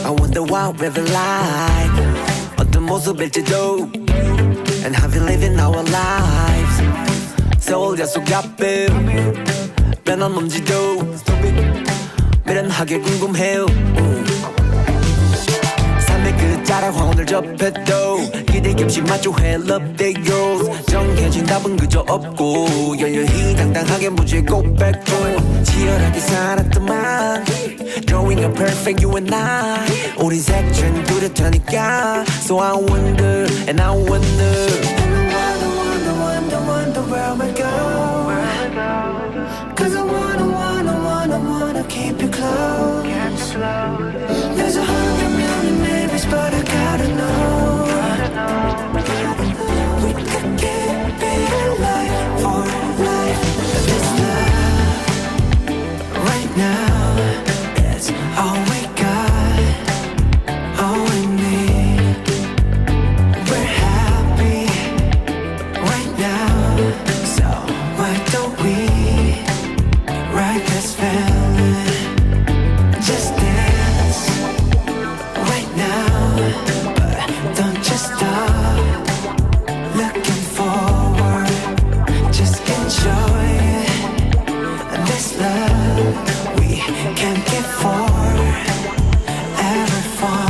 I wonder what we're like 어떤 모습일지도 And how we living our lives 세월 약속 앞에 변함없지도 미련하게 궁금해요 삶의 끝자락 황혼을 접해도 기대 없이 마주해 Love that goes 정해진 답은 그저 없고 열렬히 당당하게 무지에 고백고 치열하게 살았더만 Drawing a perfect you and I 우린 색채는 뚜렷하니까 So I wonder and I wonder wonder where we go Cause I wanna keep you close There's 100 million babies but I gotta know We could keep it alive for life This love right now is all we got All we need We're happy right now So why don't we ride this feeling Just dance right now But don't just stop looking forward Just enjoy it This love we can't get for Ever falling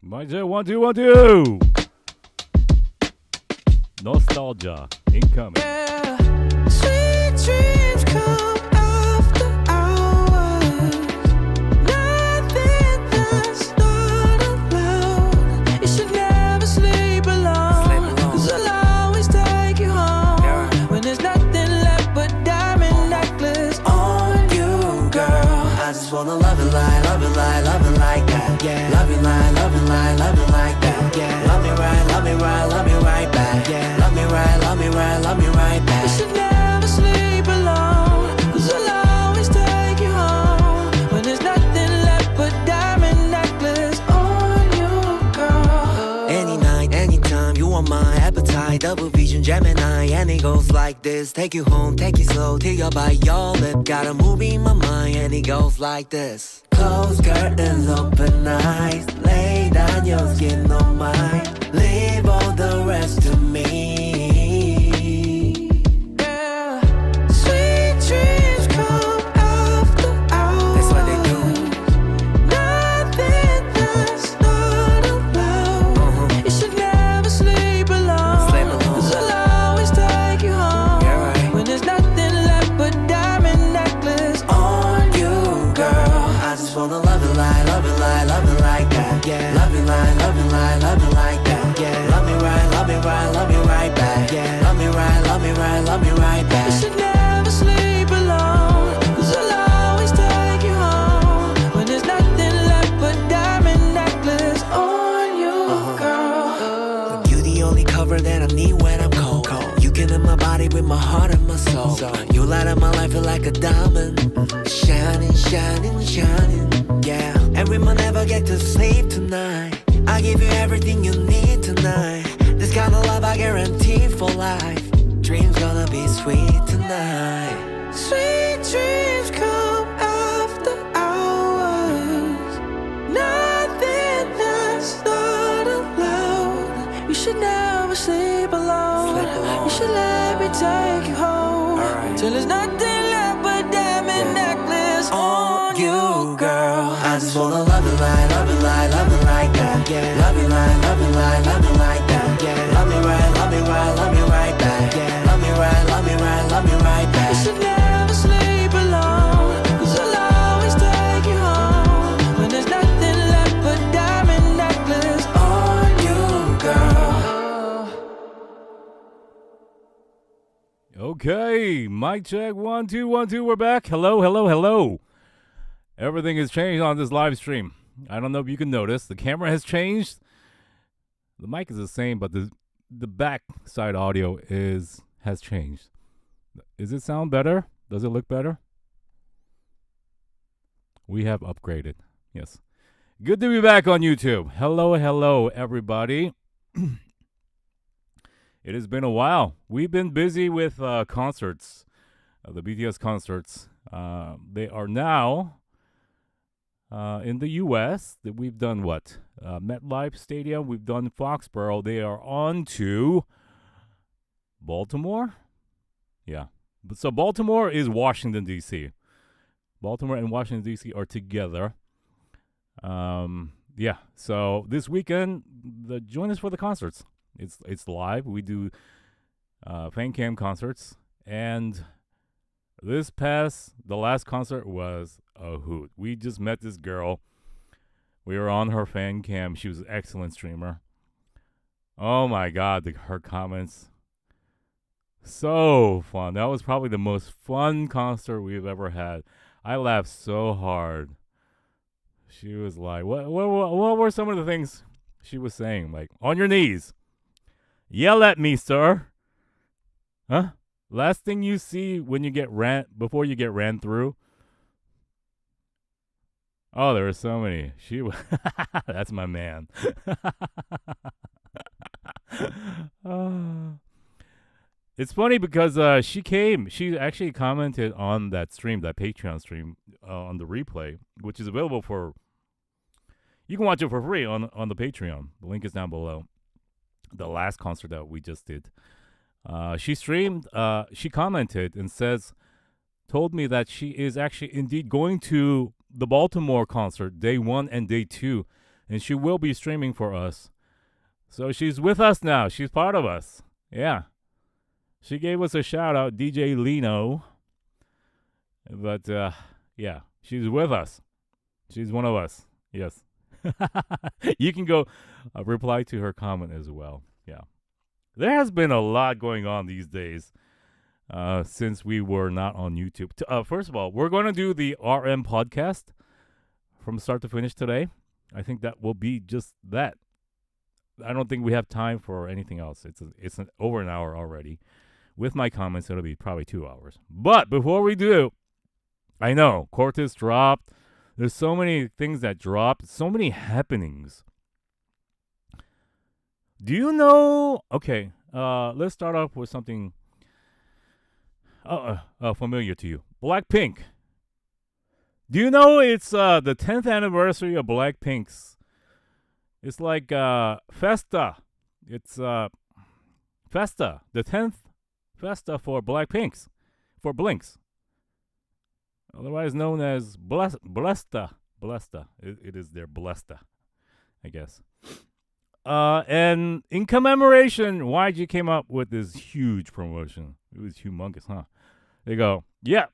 Mic check 1 2 1 2 Nostalgia incoming Yeah. Sweet dreams come after hours. Nothing that's not allowed. You should never sleep alone. 'Cause I'll always take you home. When there's nothing left but diamond necklace on you, girl. I just wanna love it like, love it like, love it like that. Yeah. Love it like, love it like, love it like that. Yeah. Love me right, love me right, love me right back. Yeah. Love me right, love me right, love me right back. You should never sleep alone. 'Cause I'll always take you home. When there's nothing left but diamond necklace on you, girl. Any night, anytime, you are my appetite. Double vision Gemini, and it goes like this. Take you home, take it slow, till you're by your lip. Got a movie in my mind, and it goes like this. Close curtains, open eyes. Lay down your skin on mine. Leave all the rest to me. Yeah. Sweet dreams come after hours. That's what they do. Nothing that's not allowed. You should never sleep alone. Sleep alone. 'Cause I'll always take you home. Yeah, right. When there's nothing left but diamond necklace on you, girl. I just wanna love it like, love it like, love it like that. Yeah. Love it like, love it like, love it like that. Yeah. Love me right, love me right, love me right back. Yeah. Love me right, love me right, love me right back. You should never sleep alone. 'Cause I'll always take you home. When there's nothing left but diamond necklace on you, girl. You the only cover that I need when I'm cold. You can in my body with my heart and my soul. You light up my life feel like a diamond. Shining, shining, shining. Yeah. And we might never get to sleep tonight. I give you everything you need tonight. This kind of love I guarantee for life. Dreams gonna be sweet tonight. Sweet dreams come after hours. Nothing that's not allowed. You should never sleep alone. You should let me take you home. Alright. Till there's nothing left but diamond necklace on you, girl. I just wanna love it like, love it like, love it like that. Yeah. Love it like, love it like, love it like that. Yeah. Love me right, love me right, love me right back. Yeah. Love me right, love me right, love me right You back. should never sleep alone. 'Cause I'll always take you home. When there's nothing left but diamond necklace on you, girl. Okay, mic check 1 2 1 2 we're back. Hello, hello, hello. Everything has changed on this live stream. I don't know if you can notice. The camera has changed. The mic is the same, but the back side audio has changed. Does it sound better? Does it look better? We have upgraded. Yes. Good to be back on YouTube. Hello, everybody. It has been a while. We've been busy with concerts, the BTS concerts. They are now in the U.S. We've done what? MetLife Stadium. We've done Foxborough. They are on to Baltimore. Yeah. So Baltimore is Washington, D.C. Baltimore and Washington, D.C. are together. Yeah. So this weekend, join us for the concerts. It's live. We do fan cam concerts. And the last concert was a hoot. We just met this girl. We were on her fan cam. She was an excellent streamer. Oh my God, her comments. So fun. That was probably the most fun concert we've ever had. I laughed so hard. She was like, what were some of the things she was saying? Like, on your knees. Yell at me, sir. Huh? Last thing you see when you before you get ran through. Oh, there were so many. That's my man. It's funny because she actually commented on that stream, that Patreon stream, on the replay, which is available you can watch it for free on the Patreon. The link is down below. The last concert that we just did. She streamed, she commented and told me that she is actually indeed going to the Baltimore concert, day 1 and day 2, and she will be streaming for us. So she's with us now. She's part of us. Yeah. She gave us a shout out, DJ Lino. But, yeah, she's with us. She's one of us. Yes. You can go reply to her comment as well. Yeah. There has been a lot going on these days since we were not on YouTube. First of all, we're going to do the RM podcast from start to finish today. I think that will be just that. I don't think we have time for anything else. It's over an hour already. With my comments, it'll be probably 2 hours. But before we do, I know Cortez dropped. There's so many things that dropped. So many happenings. Do you know? Okay, let's start off with something familiar to you. Blackpink. Do you know it's the 10th anniversary of Blackpink's? It's like Festa. It's Festa, the 10th Festa for Blackpink's, for Blinks. Otherwise known as Blesta. It is their Blesta, I guess. And in commemoration, YG came up with this huge promotion. It was humongous, huh? They go, yeah,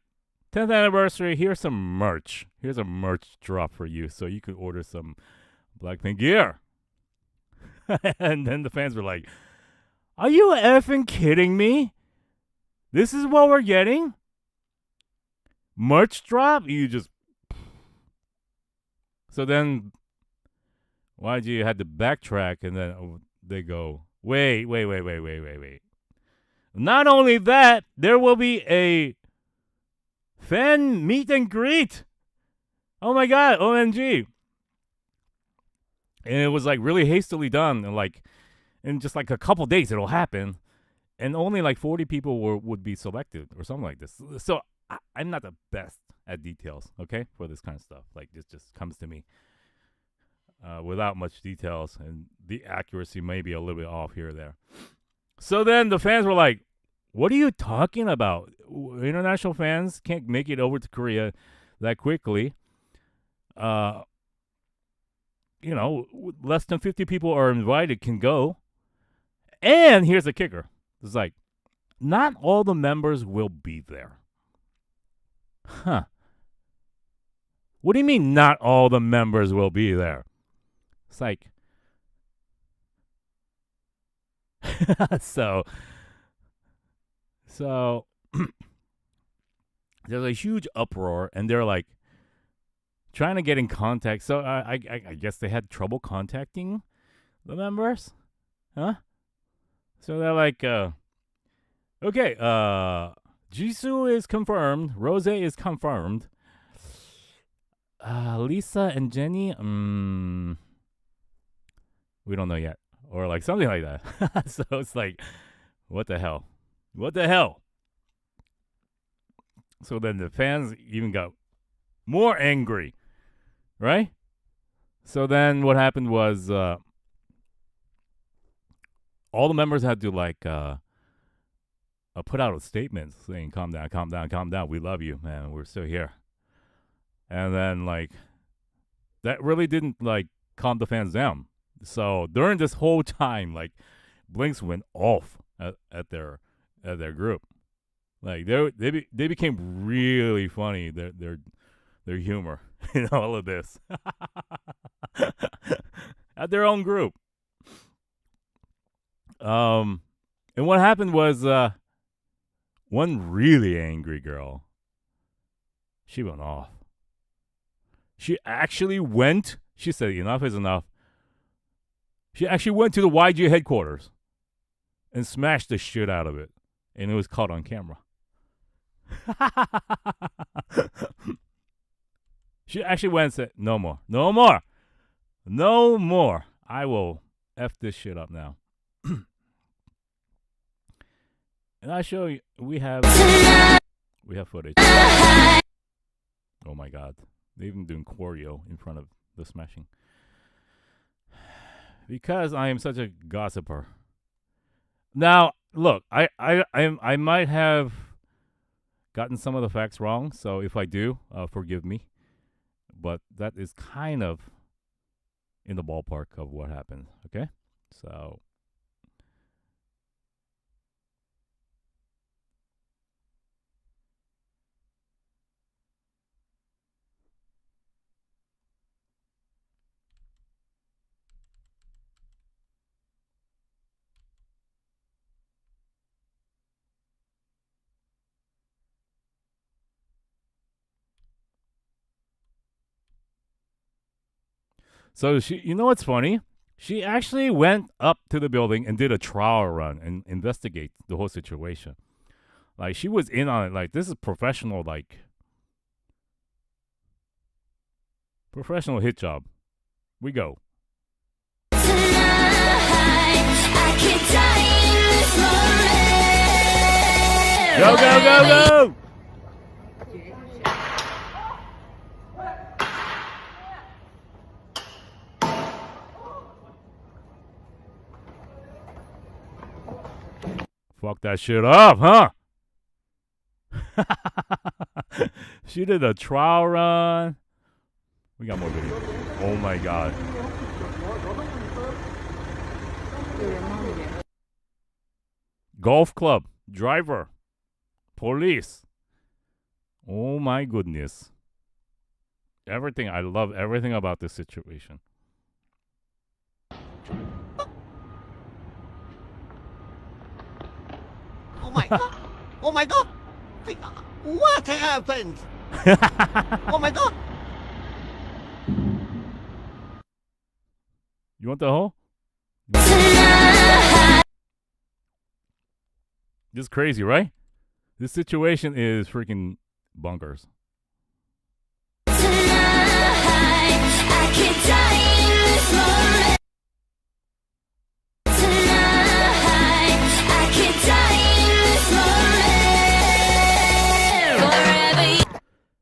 10th anniversary, here's some merch. Here's a merch drop for you, so you could order some Blackpink gear. And then the fans were like, are you effing kidding me? This is what we're getting? Merch drop? You just... So then YG had to backtrack, and then they go, wait. Not only that, there will be a fan meet and greet. Oh my God, OMG. And it was like really hastily done, and like in just like a couple days it'll happen, and only like 40 people would be selected or something like this. So I'm not the best at details, okay, for this kind of stuff. Like this just comes to me without much details, and the accuracy may be a little bit off here or there. So then the fans were like, what are you talking about? International fans can't make it over to Korea that quickly. You know, less than 50 people are invited can go. And here's the kicker. It's like, not all the members will be there. Huh. What do you mean not all the members will be there? It's like, so there's a huge uproar, and they're like trying to get in contact. So I guess they had trouble contacting the members, huh? So they're like, okay, Jisoo is confirmed, Rose is confirmed. Lisa and Jenny, we don't know yet, or like something like that. So it's like, what the hell? What the hell? So then the fans even got more angry, right? So then what happened was all the members had to like put out a statement saying, calm down, calm down, calm down. We love you, man. We're still here. And then like that really didn't like calm the fans down. So during this whole time, like Blinks went off at their group. Like they became really funny. Their humor in all of this at their own group. And what happened was one really angry girl. She went off. She actually went. She said, "Enough is enough." She actually went to the YG headquarters and smashed the shit out of it, and it was caught on camera. She actually went and said, "No more, no more, no more. I will F this shit up now." And I show you, we have footage. Oh my god, they're even doing choreo in front of the smashing. Because I am such a gossiper. Now, look, I might have gotten some of the facts wrong, so if I do, forgive me. But that is kind of in the ballpark of what happened, okay? So she, you know what's funny? She actually went up to the building and did a trial run and investigate the whole situation. Like she was in on it. Like this is professional, like professional hit job. We go. Go, go, go, go! Fuck that shit up, huh? She did a trial run. We got more video. Oh my god. Golf club, driver, police. Oh my goodness. Everything. I love everything about this situation. Oh my god! Oh my god! What happened? Oh my god! You want the hole? This is crazy, right? This situation is freaking bonkers.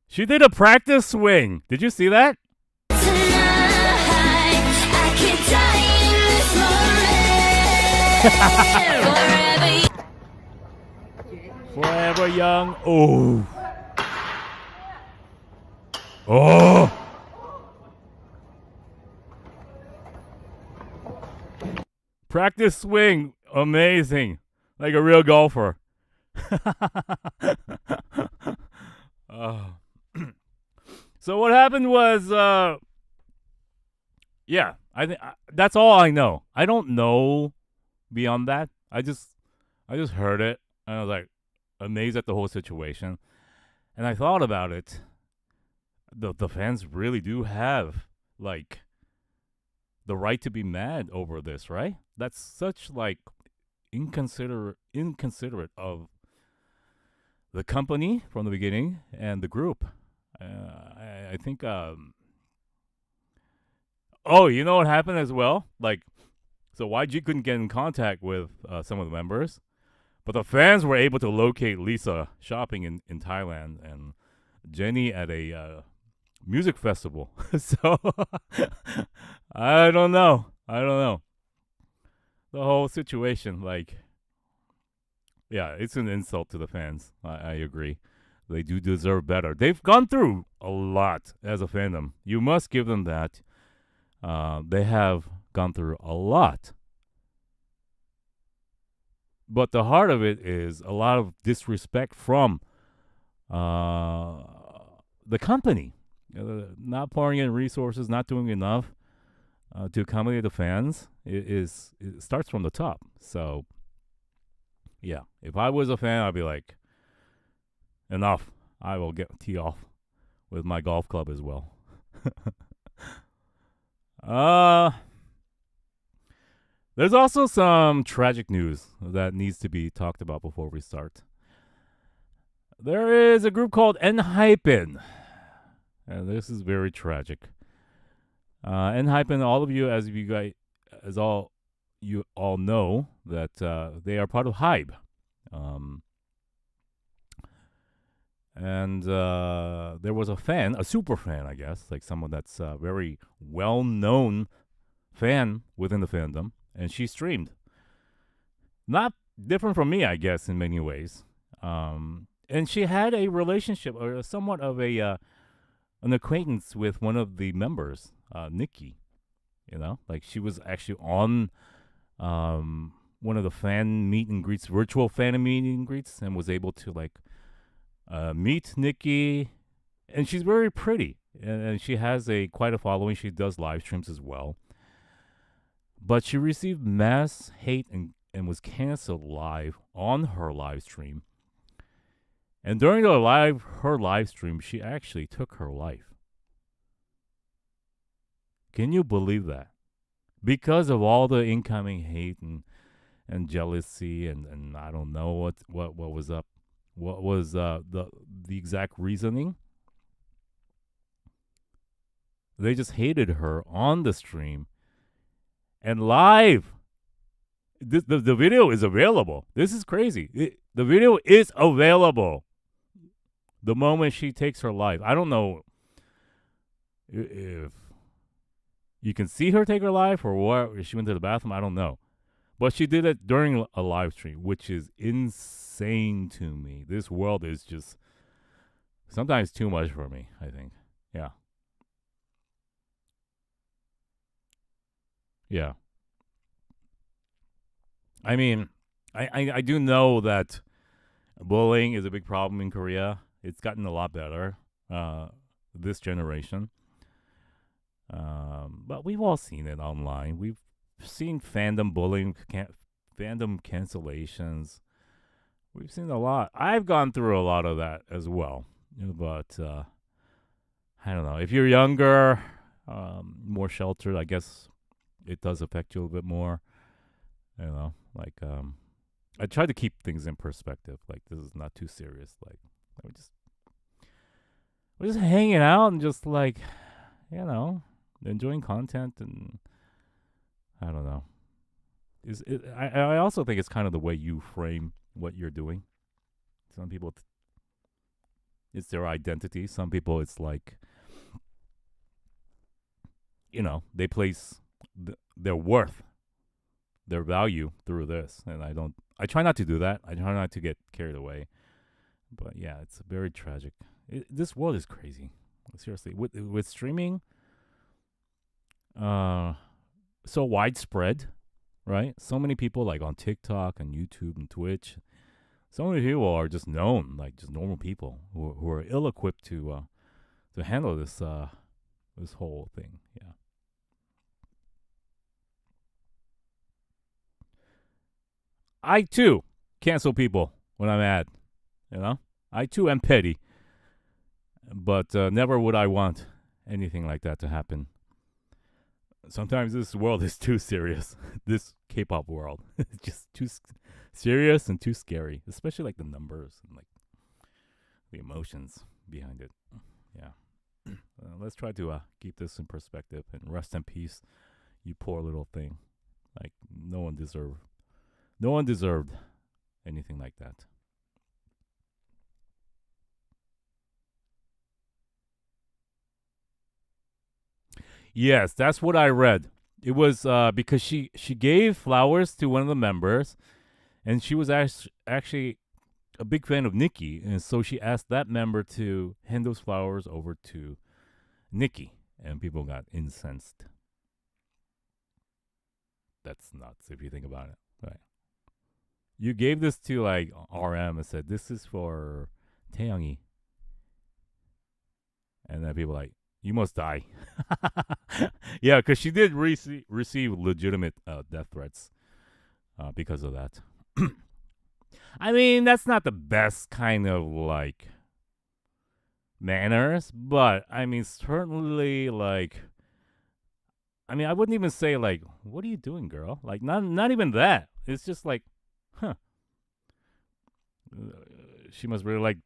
She did a practice swing. Did you see that? Forever young. Oh. Oh. Practice swing. Amazing. Like a real golfer. So what happened was, yeah, I think that's all I know. I don't know beyond that. I just heard it and I was like amazed at the whole situation. And I thought about it. the fans really do have like the right to be mad over this, right? That's such like inconsiderate of the company from the beginning and the group. I think. Oh, you know what happened as well? Like, so YG couldn't get in contact with some of the members, but the fans were able to locate Lisa shopping in Thailand and Jenny at a music festival. So I don't know. The whole situation, like, yeah, it's an insult to the fans. I agree. They do deserve better. They've gone through a lot as a fandom. You must give them that. They have gone through a lot. But the heart of it is a lot of disrespect from the company. Not pouring in resources, not doing enough to accommodate the fans. It starts from the top. So, yeah, if I was a fan, I'd be like, enough. I will tee off with my golf club as well. There's also some tragic news that needs to be talked about before we start. There is a group called Enhypen. And this is very tragic. Enhypen, all of you, as you all know, that they are part of Hype. And there was a fan, a super fan, I guess, like someone that's a very well-known fan within the fandom, and she streamed. Not different from me, I guess, in many ways. And she had a relationship, or somewhat of an acquaintance with one of the members, Nikki. You know, like she was actually on one of the fan meet and greets, virtual fan meet and greets, and was able to like meet Nikki. And she's very pretty, and she has quite a following. She does live streams as well. But she received mass hate and was canceled live on her live stream. And during her live stream, she actually took her life. Can you believe that? Because of all the incoming hate and jealousy and I don't know what was up. What was the exact reasoning? They just hated her on the stream and live. The video is available. This is crazy. The video is available. The moment she takes her life. I don't know if you can see her take her life or what. If she went to the bathroom, I don't know. But she did it during a live stream, which is insane to me. This world is just sometimes too much for me, I think. Yeah. Yeah. I mean, I do know that bullying is a big problem in Korea. It's gotten a lot better this generation. But we've all seen it online. We've seen fandom bullying, fandom cancellations. We've seen a lot. I've gone through a lot of that as well. But I don't know. If you're younger, more sheltered, I guess it does affect you a little bit more. You know, like I try to keep things in perspective. Like this is not too serious. Like we're just hanging out and just like, you know, enjoying content, and I don't know. I also think it's kind of the way you frame what you're doing. Some people, it's their identity. Some people, it's like, you know, they place their worth, their value through this. And I try not to do that. I try not to get carried away. But yeah, it's very tragic. This world is crazy. Seriously. With streaming, so widespread, right? So many people like on TikTok and YouTube and Twitch. So many people are just known, like just normal people who are ill-equipped to handle this whole thing. Yeah. I too cancel people when I'm mad. You know, I too am petty. But never would I want anything like that to happen. Sometimes this world is too serious. This K-pop world, it's just too serious and too scary. Especially like the numbers and like the emotions behind it. Yeah. Let's try to keep this in perspective and rest in peace, you poor little thing. Like no one deserved anything like that. Yes, that's what I read. It was because she gave flowers to one of the members, and she was actually a big fan of Nikki, and so she asked that member to hand those flowers over to Nikki, and people got incensed. That's nuts if you think about it. Right? You gave this to like RM and said this is for Taeyoungi, and then people like, you must die. Yeah, because she did receive legitimate death threats because of that. I mean, that's not the best kind of like manners, but I mean, certainly like, I mean, I wouldn't even say like, what are you doing, girl? Like, not even that. It's just like, huh. She must really like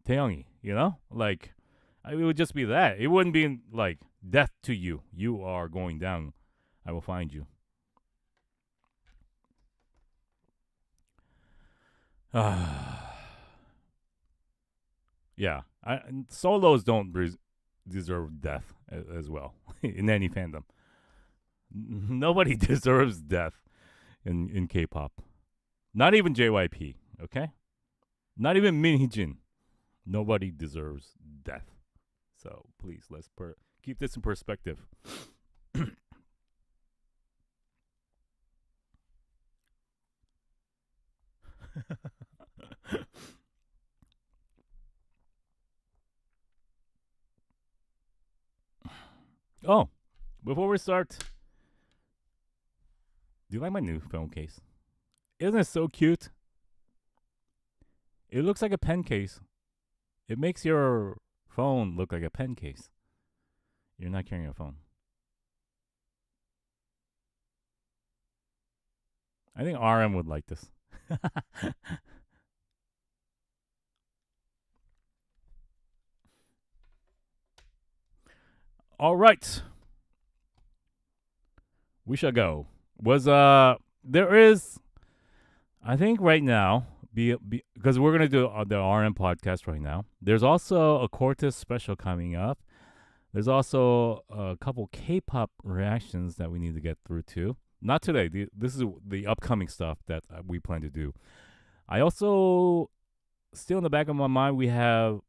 Taeyoungi, you know? Like, it would just be that. It wouldn't be like death to you. You are going down. I will find you. Yeah. Solos don't deserve death as well in any fandom. Nobody deserves death in K-pop. Not even JYP, okay? Not even Minhyjin. Nobody deserves death. So please, let's keep this in perspective. Oh, before we start, do you like my new phone case? Isn't it so cute? It looks like a pen case. It makes your phone look like a pen case. You're not carrying a phone. I think RM would like this. All right. We shall go. There is, I think right now, because we're going to do the RM podcast right now. There's also a Cortez special coming up. There's also a couple K-pop reactions that we need to get through too. Not today. This is the upcoming stuff that we plan to do. I also, still in the back of my mind, we have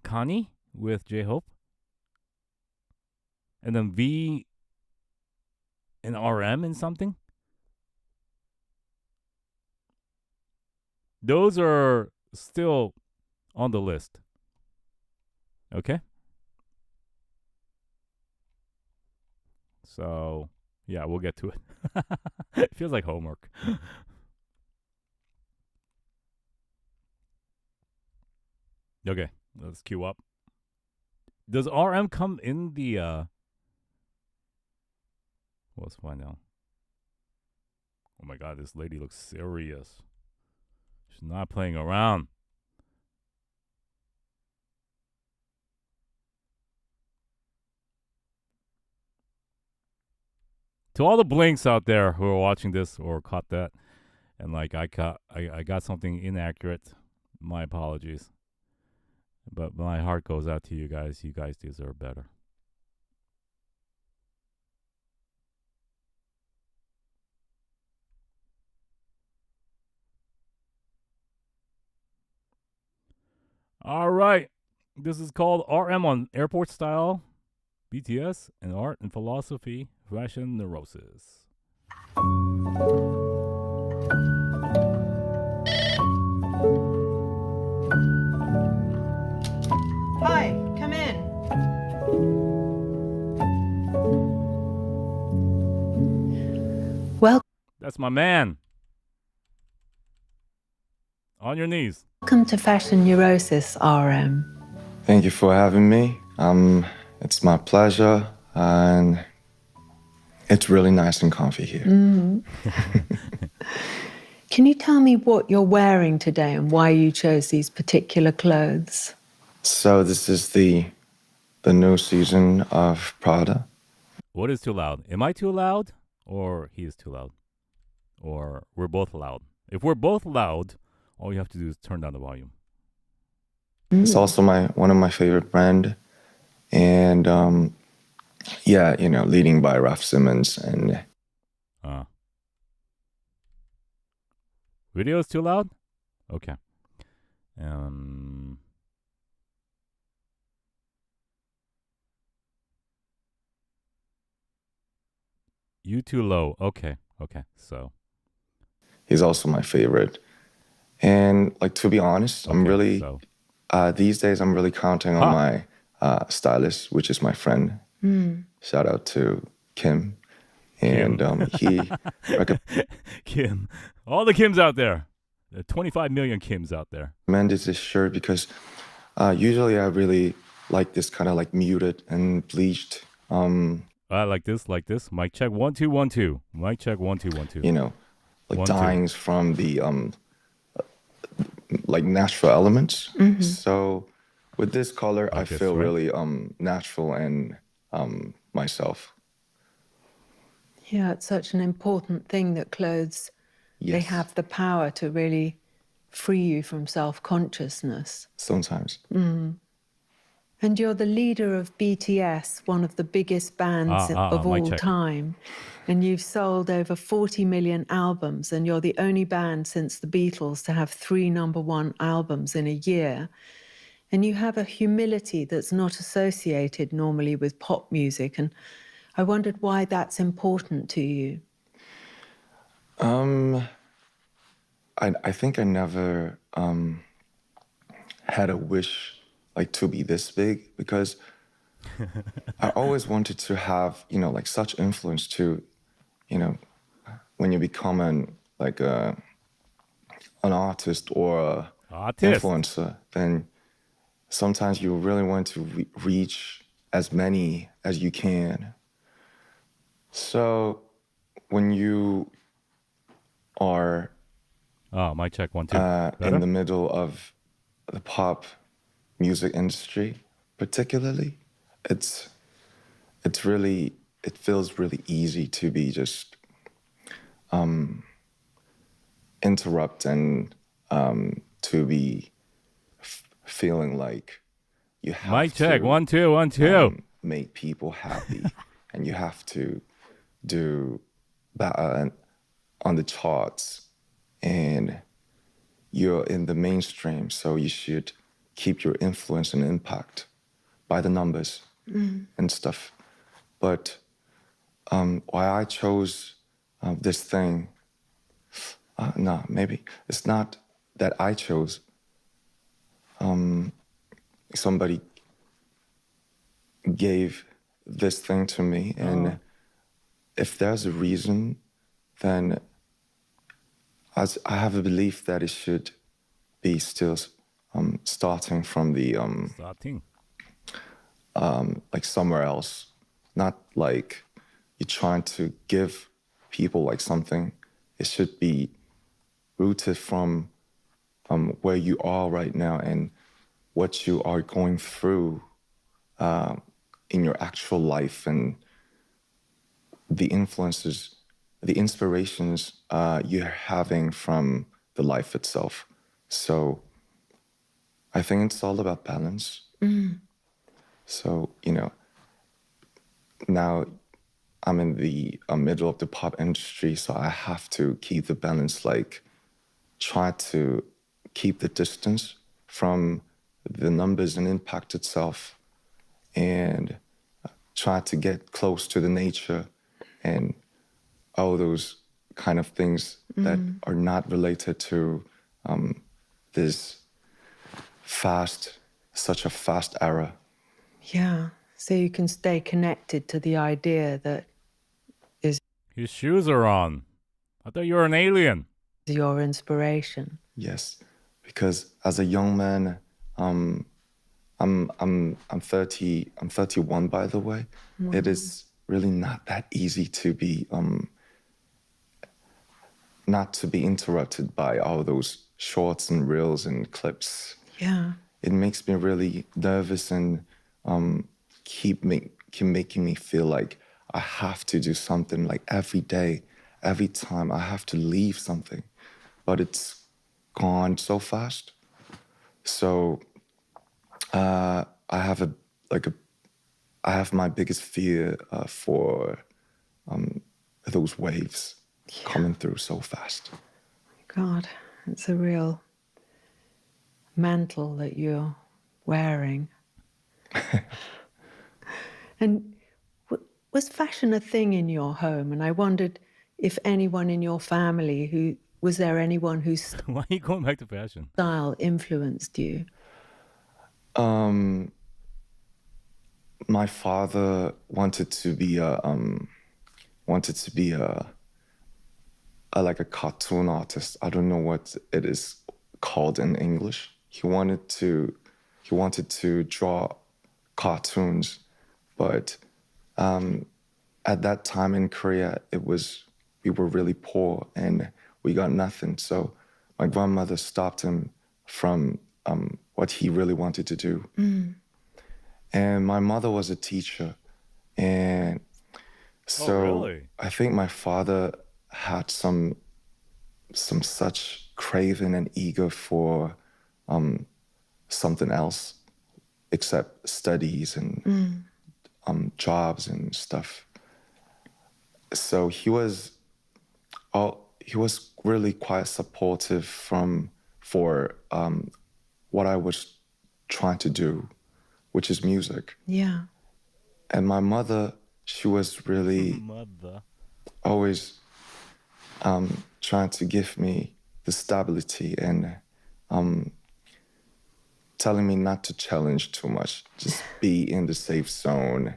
Connie with J-Hope. And then V and RM and something. Those are still on the list. Okay? So, yeah, we'll get to it. It feels like homework. Okay, let's queue up. Does RM come in the let's find out. Oh my god, this lady looks serious. She's not playing around. To all the blinks out there who are watching this or caught that, and like I got something inaccurate, my apologies. But my heart goes out to you guys. You guys deserve better. All right. This is called RM on Airport Style, BTS, and Art and Philosophy, Fashion Neurosis. Hi, come in. That's my man. On your knees. Welcome to Fashion Neurosis, RM. Thank you for having me. It's my pleasure, and it's really nice and comfy here. Can you tell me what you're wearing today and why you chose these particular clothes? So this is the new season of Prada. What is too loud? Am I too loud? Or he is too loud? Or we're both loud? If we're both loud, all you have to do is turn down the volume. It's also one of my favorite brand, and yeah, leading by Raf Simons, and Video is too loud? Okay. You too low. Okay. So he's also my favorite. And like, to be honest, I'm really these days I'm really counting on my stylist, which is my friend. Shout out to Kim. And he Kim. All the Kims out there. There are 25 million Kims out there. recommended this shirt because usually I really like this kind of like muted and bleached. Like this. Mic check 1 2 1 2. Mic check 1 2 1 2. Like 1 2. dyings from the like natural elements. So with this color, I this, feel right? really natural and myself. Yeah, it's such an important thing that clothes, they Yes. have the power to really free you from self-consciousness. Sometimes. And you're the leader of BTS, one of the biggest bands of mic all check. time. And you've sold over 40 million albums, and you're the only band since the Beatles to have 3 number-1 albums in a year. And you have a humility that's not associated normally with pop music. And I wondered why that's important to you. I think I never had a wish like to be this big, because I always wanted to have, like such influence to, when you become an artist or a influencer, then sometimes you really want to reach as many as you can. So when you are mic check 1 2. in the middle of the pop music industry, particularly, it feels really easy to be just interrupt and to be feeling like you have Mic check to 1 2 1 2. make people happy, and you have to do better on the charts, and you're in the mainstream, so you should keep your influence and impact by the numbers and stuff. But why I chose this thing, no, maybe it's not that I chose. Somebody gave this thing to me, and if there's a reason, then I have a belief that it should be still starting from the like somewhere else, not like you're trying to give people like something. It should be rooted from where you are right now and what you are going through in your actual life, and the influences, the inspirations you're having from the life itself. So I think it's all about balance. So, now I'm in the middle of the pop industry, so I have to keep the balance, like try to keep the distance from the numbers and impact itself, and try to get close to the nature and all those kind of things that are not related to this such a fast era. Yeah, so you can stay connected to the idea that His shoes are on. I thought you were an alien. your inspiration. Yes, because as a young man, I'm I'm 30. I'm 31, by the way. It is really not that easy to be not to be interrupted by all those shorts and reels and clips. Yeah. It makes me really nervous and keep making me feel like I have to do something like every day, every time I have to leave something, but it's gone so fast. So I have I have my biggest fear for those waves coming through so fast. God, it's a real mantle that you're wearing. And was fashion a thing in your home? And I wondered if anyone in your family was there anyone whose Why are you going back to fashion? style influenced you? My father wanted to be like a cartoon artist. I don't know what it is called in English. He wanted to draw cartoons, but at that time in Korea, we were really poor and we got nothing. So my grandmother stopped him from what he really wanted to do. And my mother was a teacher, and so really? I think my father had some such craving and eager for something else except studies and jobs and stuff. So he was really quite supportive for what I was trying to do, which is music. Yeah. And my mother, she was really Mother. always trying to give me the stability and telling me not to challenge too much, just be in the safe zone.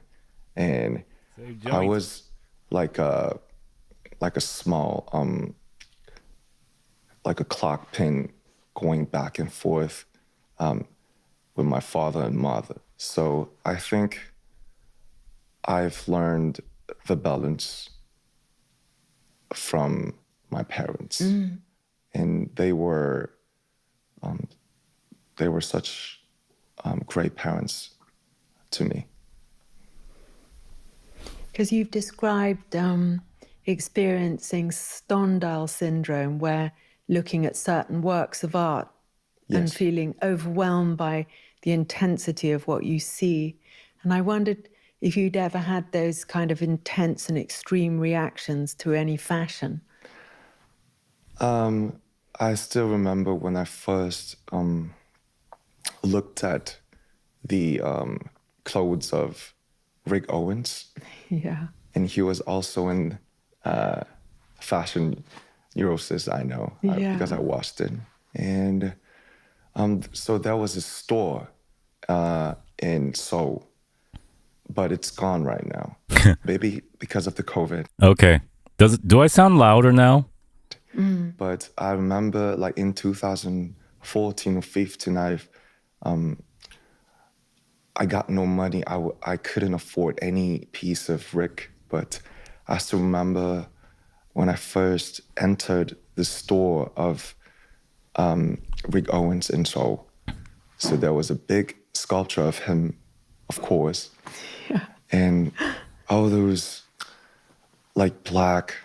And Save I joint. was like a small like a clock pin going back and forth with my father and mother. So I think I've learned the balance from my parents, and they were such great parents to me. Because you've described experiencing Stendhal syndrome, where looking at certain works of art and Yes. feeling overwhelmed by the intensity of what you see. And I wondered if you'd ever had those kind of intense and extreme reactions to any fashion. I still remember when I first looked at the clothes of Rick Owens, Yeah. and he was also in fashion Neurosis, I know, Yeah. because I watched it. And so there was a store in Seoul, but it's gone right now, maybe because of the COVID. Okay. Do I sound louder now? But I remember, like in 2014 or 15, I got no money. I couldn't afford any piece of Rick, but I still remember when I first entered the store of Rick Owens in Seoul. So there was a big sculpture of him, of course, and all those like black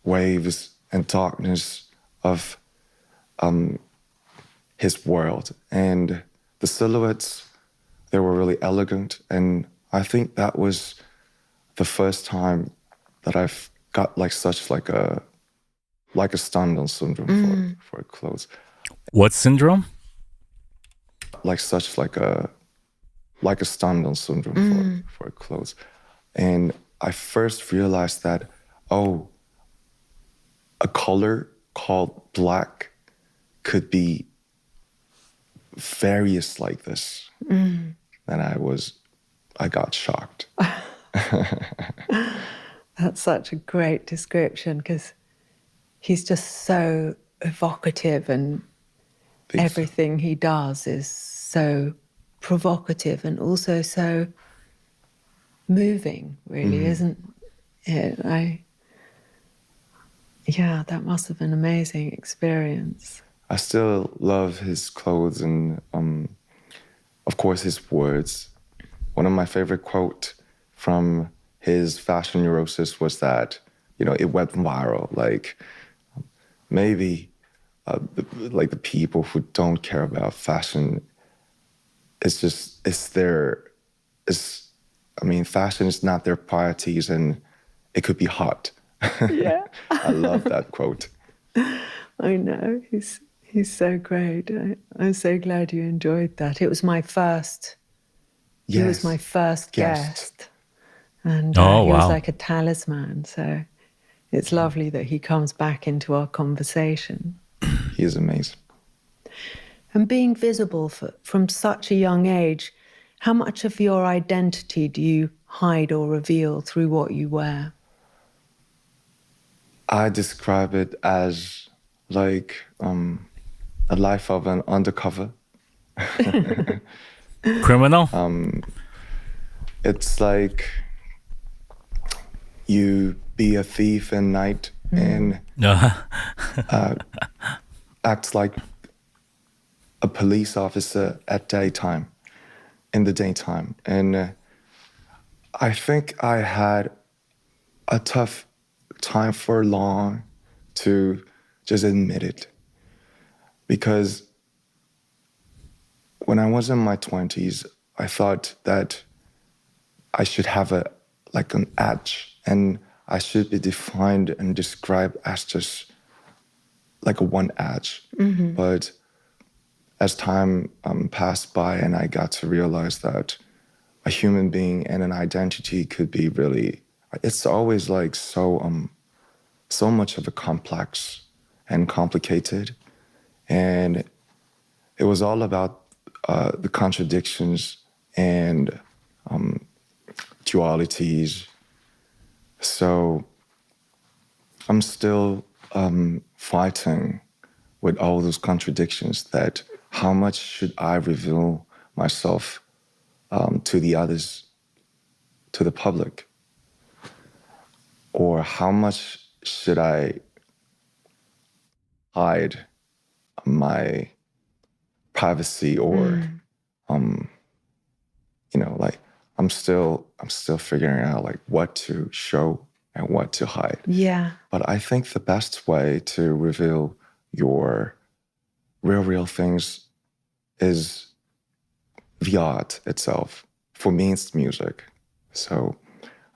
waves and darkness of his world. And the silhouettes, they were really elegant. And I think that was the first time that I've got like such like a Stendhal syndrome for clothes. What syndrome? Like such like a Stendhal syndrome for clothes. And I first realized that, oh, a color called black could be various like this. And I got shocked. That's such a great description, because he's just so evocative, and Thanks. everything he does is so provocative and also so moving, really, isn't it? Yeah, that must have been an amazing experience. I still love his clothes and, of course, his words. One of my favorite quotes from his fashion Neurosis was that, it went viral. Like, maybe the people who don't care about fashion, fashion is not their priorities, and it could be hot. Yeah. I love that quote. I know, he's so great. I'm so glad you enjoyed that. It was my first. He was my first guest. And Oh, he was wow. like a talisman. So it's lovely that he comes back into our conversation. He is amazing. And being visible from such a young age, how much of your identity do you hide or reveal through what you wear? I describe it as like a life of an undercover. Criminal? It's like you be a thief at night and act like a police officer in the daytime. And I think I had a tough time for long to just admit it. Because when I was in my 20s, I thought that I should have an edge, and I should be defined and described as just like a one edge. But as time passed by, and I got to realize that a human being and an identity could be really, it's always like so much of a complex and complicated. And it was all about the contradictions and dualities. So I'm still fighting with all those contradictions, that how much should I reveal myself to the others, to the public? Or how much should I hide my privacy? Or I'm still figuring out like what to show and what to hide. Yeah. But I think the best way to reveal your real things is the art itself. For me, it's music. So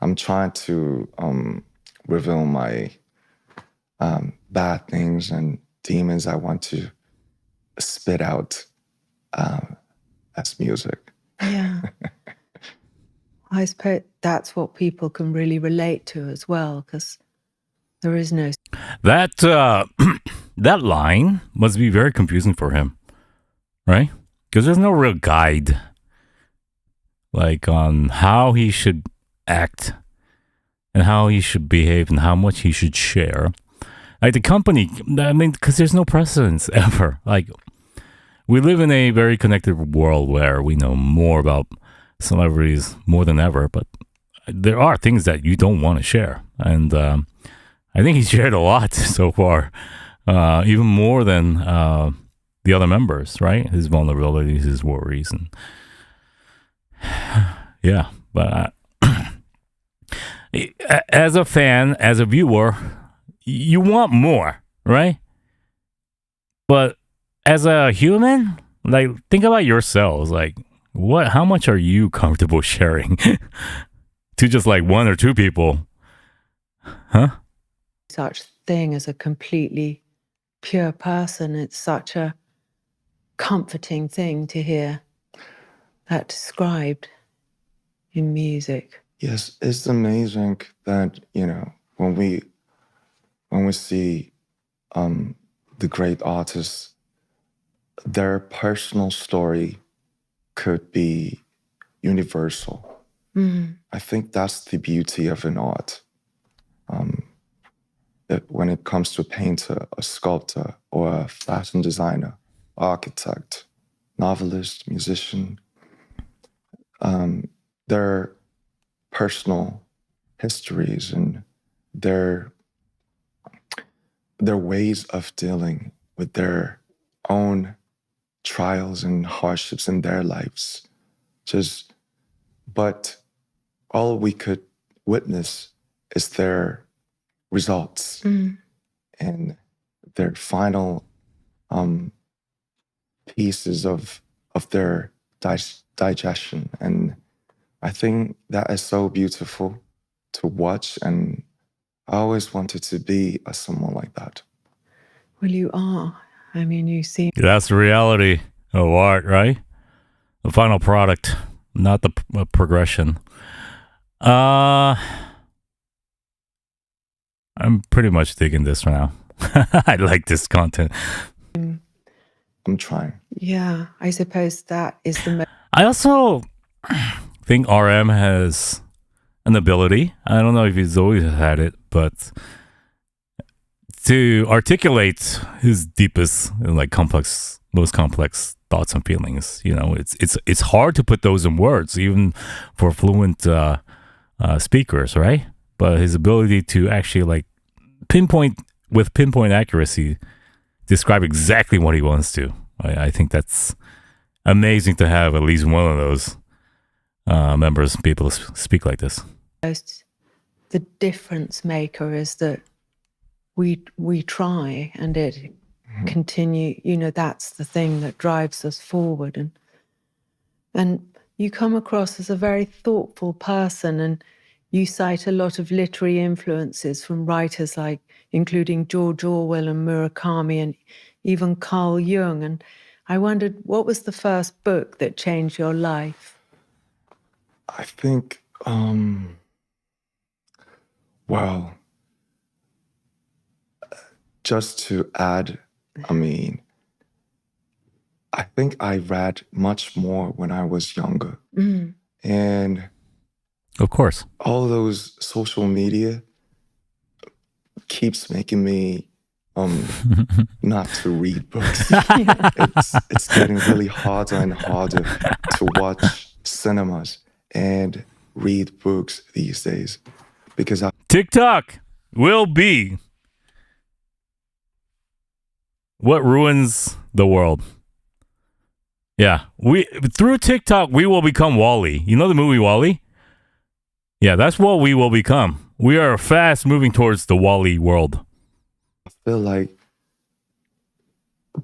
I'm trying to reveal my bad things and demons I want to spit out as music. Yeah. I suppose that's what people can really relate to as well, because there is no. That that line must be very confusing for him, right? Because there's no real guide, like on how he should act and how he should behave and how much he should share. Like the company, because there's no precedence ever. Like we live in a very connected world where we know more about celebrities more than ever, but there are things that you don't want to share. And I think he's shared a lot so far, even more than the other members, right? His vulnerabilities, his worries, and yeah. But as a fan, as a viewer, you want more, right? But as a human, like think about yourselves, like how much are you comfortable sharing to just like one or two people? Huh? Such thing as a completely pure person. It's such a comforting thing to hear that described in music. Yes, it's amazing that, when we see the great artists, their personal story could be universal. I think that's the beauty of an art. When it comes to a painter, a sculptor, or a fashion designer, architect, novelist, musician, their personal histories and their ways of dealing with their own trials and hardships in their lives. But all we could witness is their results and their final pieces of their digestion. And I think that is so beautiful to watch, and I always wanted to be someone like that. Well, you are. I mean, you seem That's the reality of art, right? The final product, not the progression. I'm pretty much digging this now. I like this content. I'm trying. yeah, I suppose that is the most I also think RM has an ability. I don't know if he's always had it, but to articulate his deepest, like most complex thoughts and feelings. You know, it's hard to put those in words, even for fluent speakers, right? But his ability to actually like pinpoint accuracy, describe exactly what he wants to. I think that's amazing to have at least one of those members be able to speak like this. the difference maker is that we try and it continue. You know, that's the thing that drives us forward, and you come across as a very thoughtful person, and you cite a lot of literary influences from writers like, including George Orwell and Murakami and even Carl Jung. And I wondered, what was the first book that changed your life? I think, well, just to add, I think I read much more when I was younger. And Of course. all those social media keeps making me not to read books. It's getting really harder and harder to watch cinemas and read books these days because TikTok will be what ruins the world. Yeah, through TikTok we will become Wall-E. You know the movie Wall-E? Yeah, that's what we will become. We are fast moving towards the Wall-E world. I feel like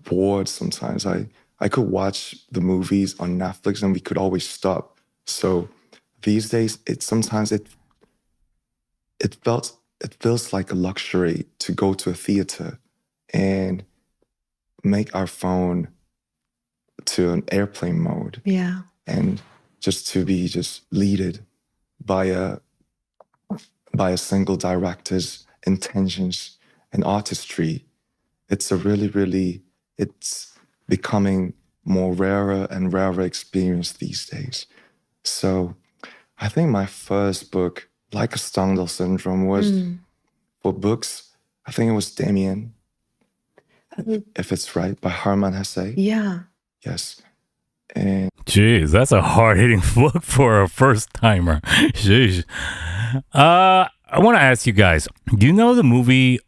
bored sometimes. I could watch the movies on Netflix and we could always stop. So these days, it feels like a luxury to go to a theater and make our phone to an airplane mode Yeah. and just to be leaded by a single director's intentions and artistry. It's a it's becoming more rarer and rarer experience these days. So I think my first book, like a Stendhal Syndrome, was for books. I think it was Damien, if it's right, by Hermann Hesse. Yeah. Yes. And Jeez, that's a hard-hitting book for a first-timer. Jeez. I want to ask you guys, do you know the movie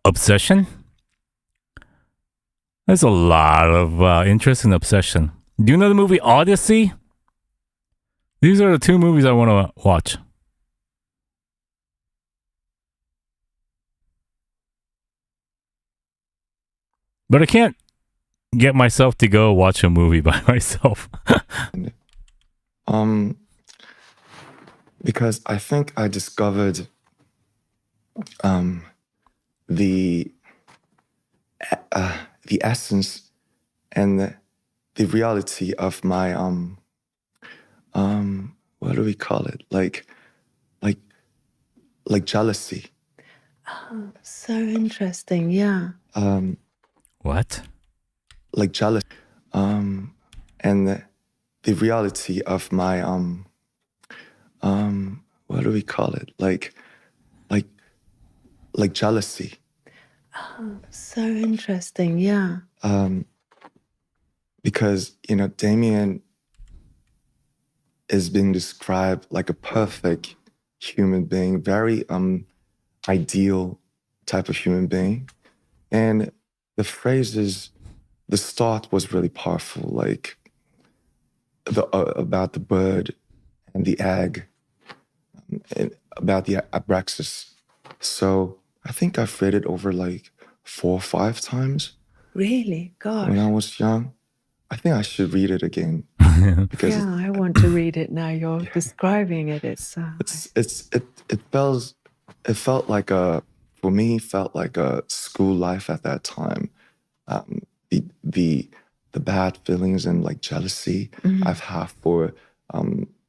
Obsession? There's a lot of interest in Obsession. Do you know the movie Odyssey? These are the two movies I want to watch. But I can't get myself to go watch a movie by myself. because I think I discovered the essence and the reality of my what do we call it? Like jealousy. Oh, so interesting. Yeah. What? Like jealousy. And the reality of my what do we call it? Like jealousy. Oh, so interesting. Yeah. Because, Damien is being described like a perfect human being, very ideal type of human being. And the phrases, the start was really powerful, like about the bird and the egg, and about the abraxas. So I think I've read it over like 4 or 5 times Really? Gosh. when I was young. I think I should read it again because Yeah, I want to read it now. You're describing it. It felt like for me felt like a school life at that time. The bad feelings and like jealousy I've had for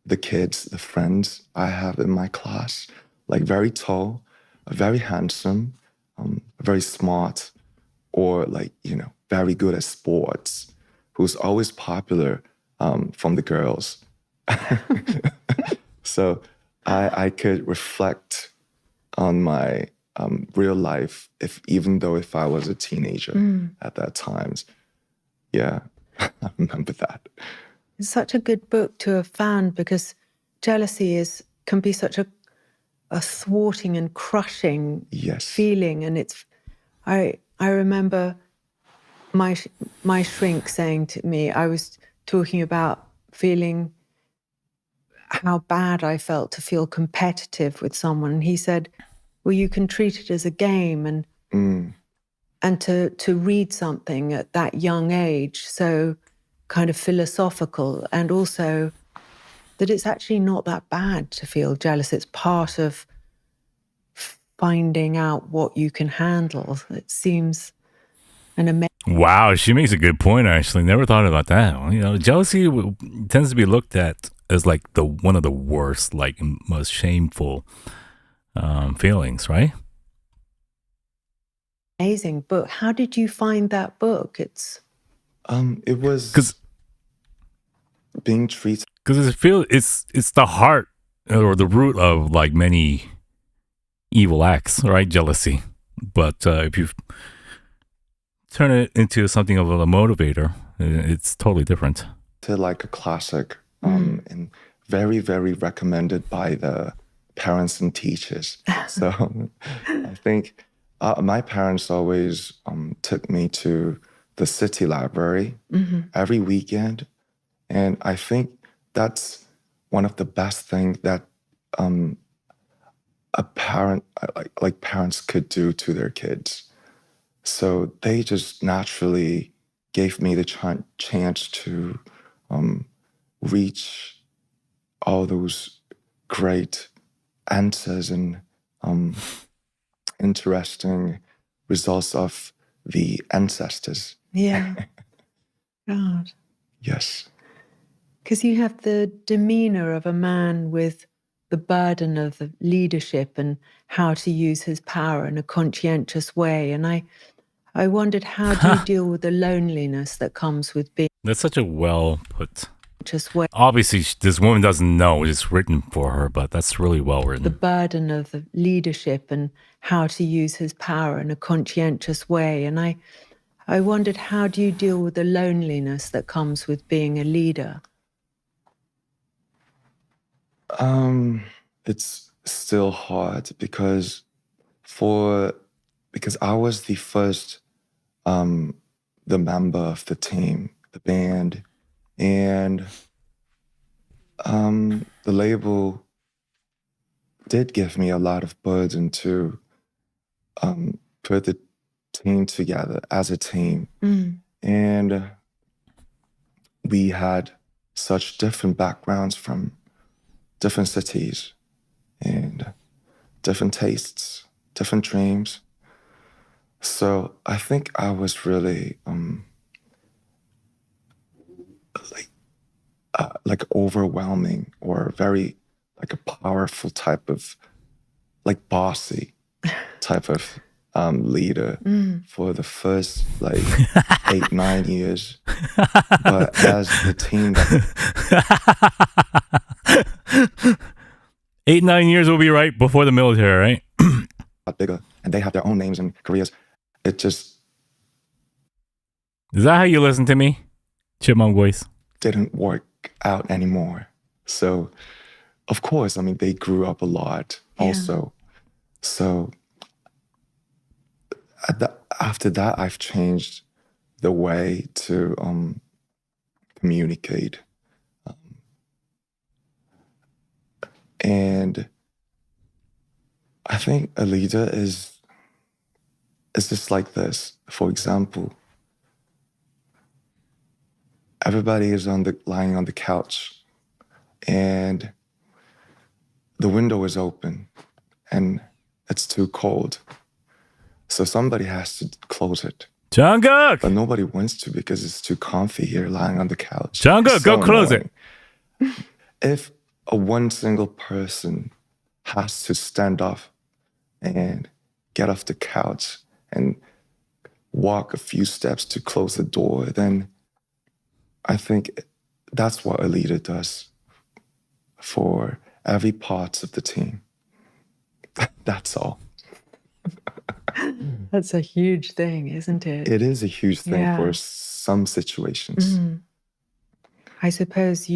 the kids, the friends I have in my class, like very tall, very handsome, very smart, or like, very good at sports, who's always popular from the girls. So I could reflect on my real life, even though if I was a teenager at that time. Yeah, I remember that. It's such a good book to have found because jealousy can be such a thwarting and crushing Yes. feeling, and I remember my shrink saying to me, I was talking about feeling how bad I felt to feel competitive with someone, and he said, well, you can treat it as a game, and to read something at that young age, so kind of philosophical, and also that it's actually not that bad to feel jealous. It's part of finding out what you can handle. It seems an amazing. Wow, she makes a good point. Actually, never thought about that. Jealousy tends to be looked at as like one of the worst, like most shameful feelings, right? Amazing book. How did you find that book? It was being treated. Because it's the heart or the root of like many evil acts, right? Jealousy. But if you turn it into something of a motivator, it's totally different. To like a classic, and very, very recommended by the parents and teachers. So I think my parents always took me to the city library every weekend. And I think that's one of the best things that a parent, like parents could do to their kids. So they just naturally gave me the chance to reach all those great answers and interesting results of the ancestors. Yeah. God. Yes. Because you have the demeanor of a man with the burden of the leadership and how to use his power in a conscientious way. And I wondered, how do you deal with the loneliness that comes with being That's such a well put. just way? Obviously, this woman doesn't know it's written for her, but that's really well written. The burden of the leadership and how to use his power in a conscientious way. And I wondered, how do you deal with the loneliness that comes with being a leader? It's still hard because I was the first the member of the team, the band, and the label did give me a lot of burden to put the team together as a team. And we had such different backgrounds from different cities and different tastes, different dreams. So I think I was really like overwhelming, or very like a powerful type of, like bossy type of leader for the first like 8-9 years. But as the team that 8-9 years will be right before the military, right? got bigger and they have their own names and careers, it just Is that how you listen to me? Chipmunk voice. didn't work out anymore. So, of course, I mean, they grew up a lot also. So, after that, I've changed the way to communicate. And I think a leader is just like this. For example, everybody is lying on the couch, and the window is open, and it's too cold. So somebody has to close it. Jungkook! But nobody wants to because it's too comfy here lying on the couch. Jungkook, It's go so close annoying. it. If one single person has to stand up and get off the couch and walk a few steps to close the door, then I think that's what a leader does for every part of the team. That's all. That's a huge thing, isn't it? It is a huge thing Yeah. for some situations. I suppose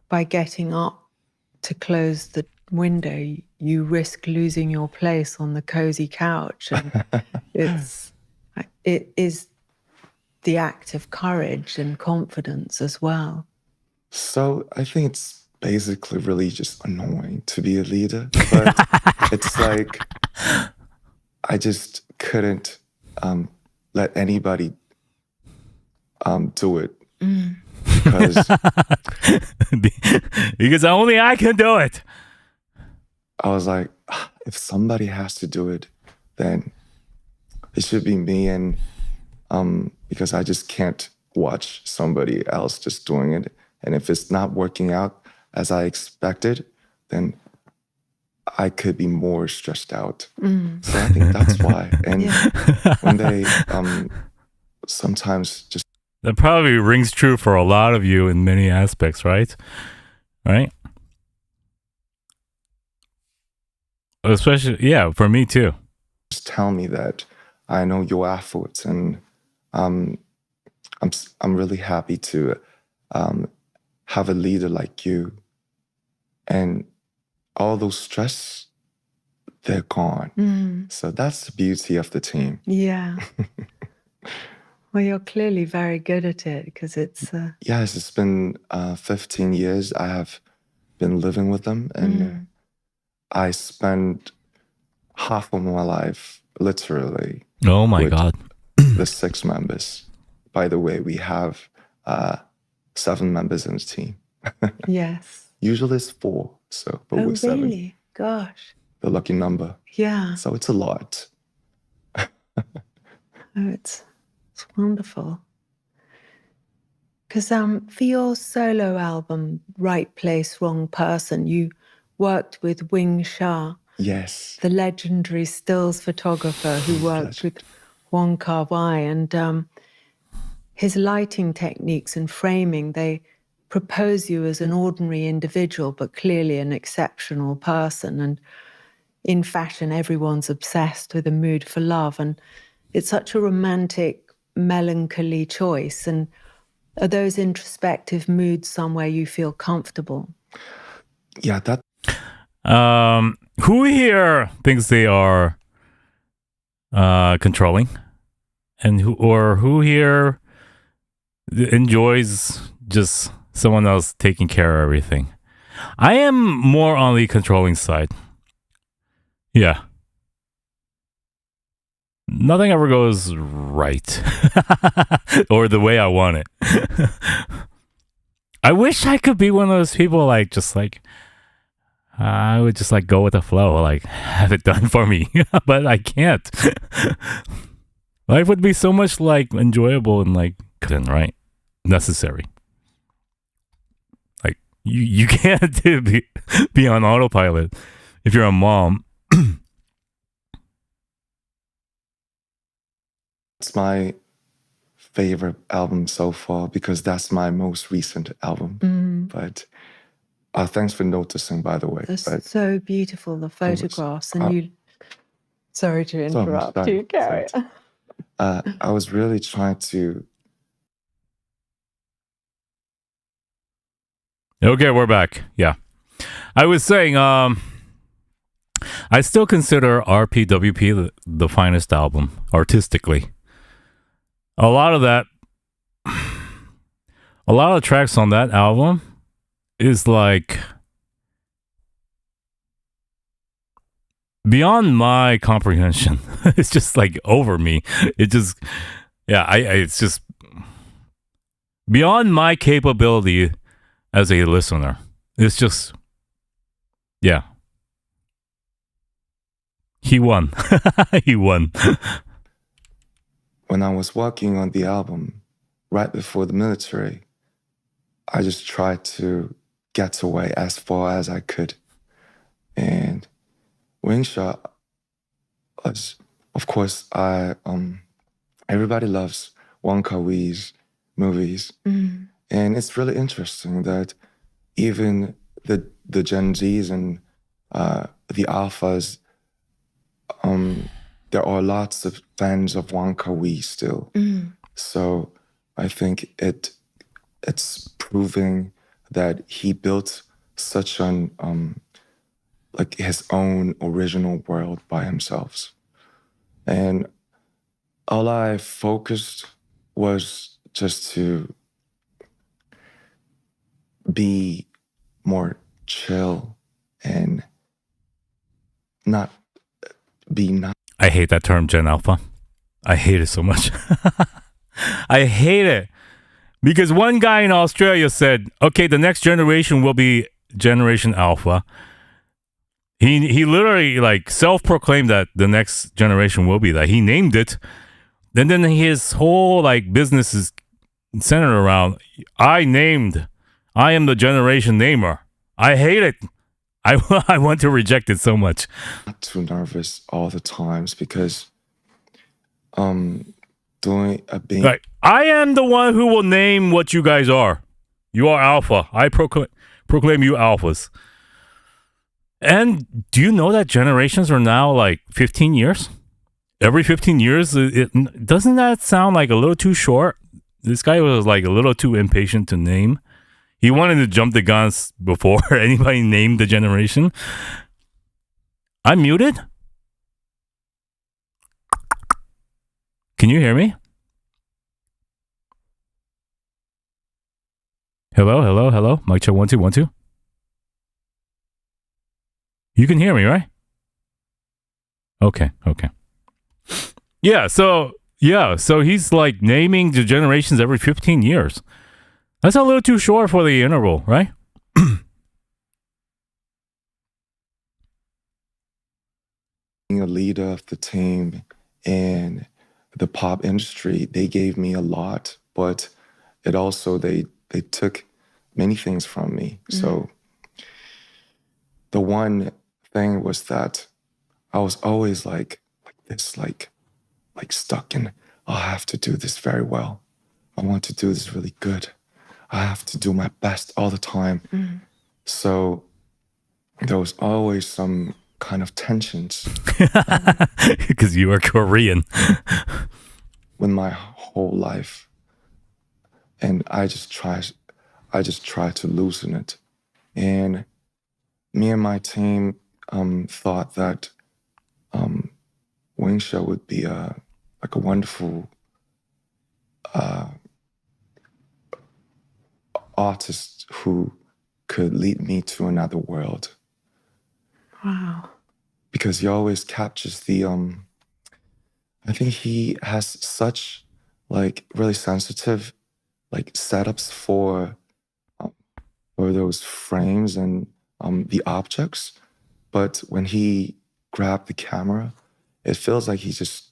by getting up to close the window, you risk losing your place on the cozy couch. And it is the act of courage and confidence as well. So I think it's basically really just annoying to be a leader, but it's like I just couldn't let anybody do it because Because only I can do it. I was like, if somebody has to do it, then it should be me, and because I just can't watch somebody else just doing it. And if it's not working out as I expected, then I could be more stressed out. So I think that's why. And when they sometimes just That probably rings true for a lot of you in many aspects, right? Right? Especially, yeah, for me too. tell me that I know your efforts, and I'm really happy to have a leader like you, and all those stress, they're gone. So that's the beauty of the team. Yeah. Well, you're clearly very good at it because it's. Yes, it's been 15 years I have been living with them, and I spent half of my life literally Oh my with God. the 6 members. By the way, we have 7 members in the team. Yes. Usually it's 4, so but Oh, we're 7. really? Gosh. The lucky number. Yeah. So it's a lot. Oh, it's wonderful. Because for your solo album, Right Place, Wrong Person, you worked with Wing Shah, Yes. the legendary stills photographer who worked with Wong Kar-wai, and his lighting techniques and framing, they propose you as an ordinary individual, but clearly an exceptional person. And in fashion, everyone's obsessed with a mood for love. And it's such a romantic, melancholy choice. And are those introspective moods somewhere you feel comfortable? Yeah, that Who here thinks they are controlling, and who here enjoys just someone else taking care of everything? I am more on the controlling side. Yeah. Nothing ever goes right or the way I want it. I wish I could be one of those people I would just go with the flow, have it done for me, but I can't. Life would be so much enjoyable and right? Necessary. You can't be on autopilot if you're a mom. It's my favorite album so far because that's my most recent album. But thanks for noticing, by the way. They're so beautiful, the photographs. And you... Sorry to interrupt you, Carrie. I was really trying to Okay, we're back. Yeah. I was saying, I still consider RPWP the finest album artistically. A lot of that, a lot of the tracks on that album is like beyond my comprehension. It's just like over me. It just, yeah, it's just beyond my capability as a listener. It's just, yeah. He won. He won. When I was working on the album right before the military, I just tried to get away as far as I could. And Wingshot was, of course, everybody loves Wong Kar-wai's movies. Mm. And it's really interesting that even the Gen Zs and the Alphas, there are lots of fans of Wong Kar-wai still. Mm. So I think it's proving that he built such an like his own original world by himself. And all I focused was just to be more chill and not be not. I hate that term, Gen Alpha. I hate it so much. I hate it. Because one guy in Australia said, okay, the next generation will be Generation Alpha. He literally like self-proclaimed that the next generation will be that. He named it. And then his whole like business is centered around, I am the generation namer. I hate it. I want to reject it so much. Not too nervous all the times because doing a being Right. I am the one who will name what you guys are. You are alpha. I proclaim you alphas. And do you know that generations are now like 15 years? Every 15 years, doesn't that sound like a little too short? This guy was like a little too impatient to name. He wanted to jump the guns before anybody named the generation. I'm muted? Can you hear me? Hello, hello, hello. Mic check 1 2 1 2. You can hear me, right? Okay. So he's like naming the generations every 15 years. That's a little too short for the interval, right? being a leader of the team in the pop industry, they gave me a lot, but it also they took many things from me. So the one thing was that I was always like this, like stuck in, oh, I have to do this very well. I want to do this really good. I have to do my best all the time. So there was always some kind of tensions Because you are Korean. with my whole life. And I just try to loosen it. And me and my team thought that Wingsha would be a wonderful artist who could lead me to another world. Wow. Because he always captures the I think he has such like really sensitive like setups for those frames and the objects, but when he grabbed the camera, it feels like he just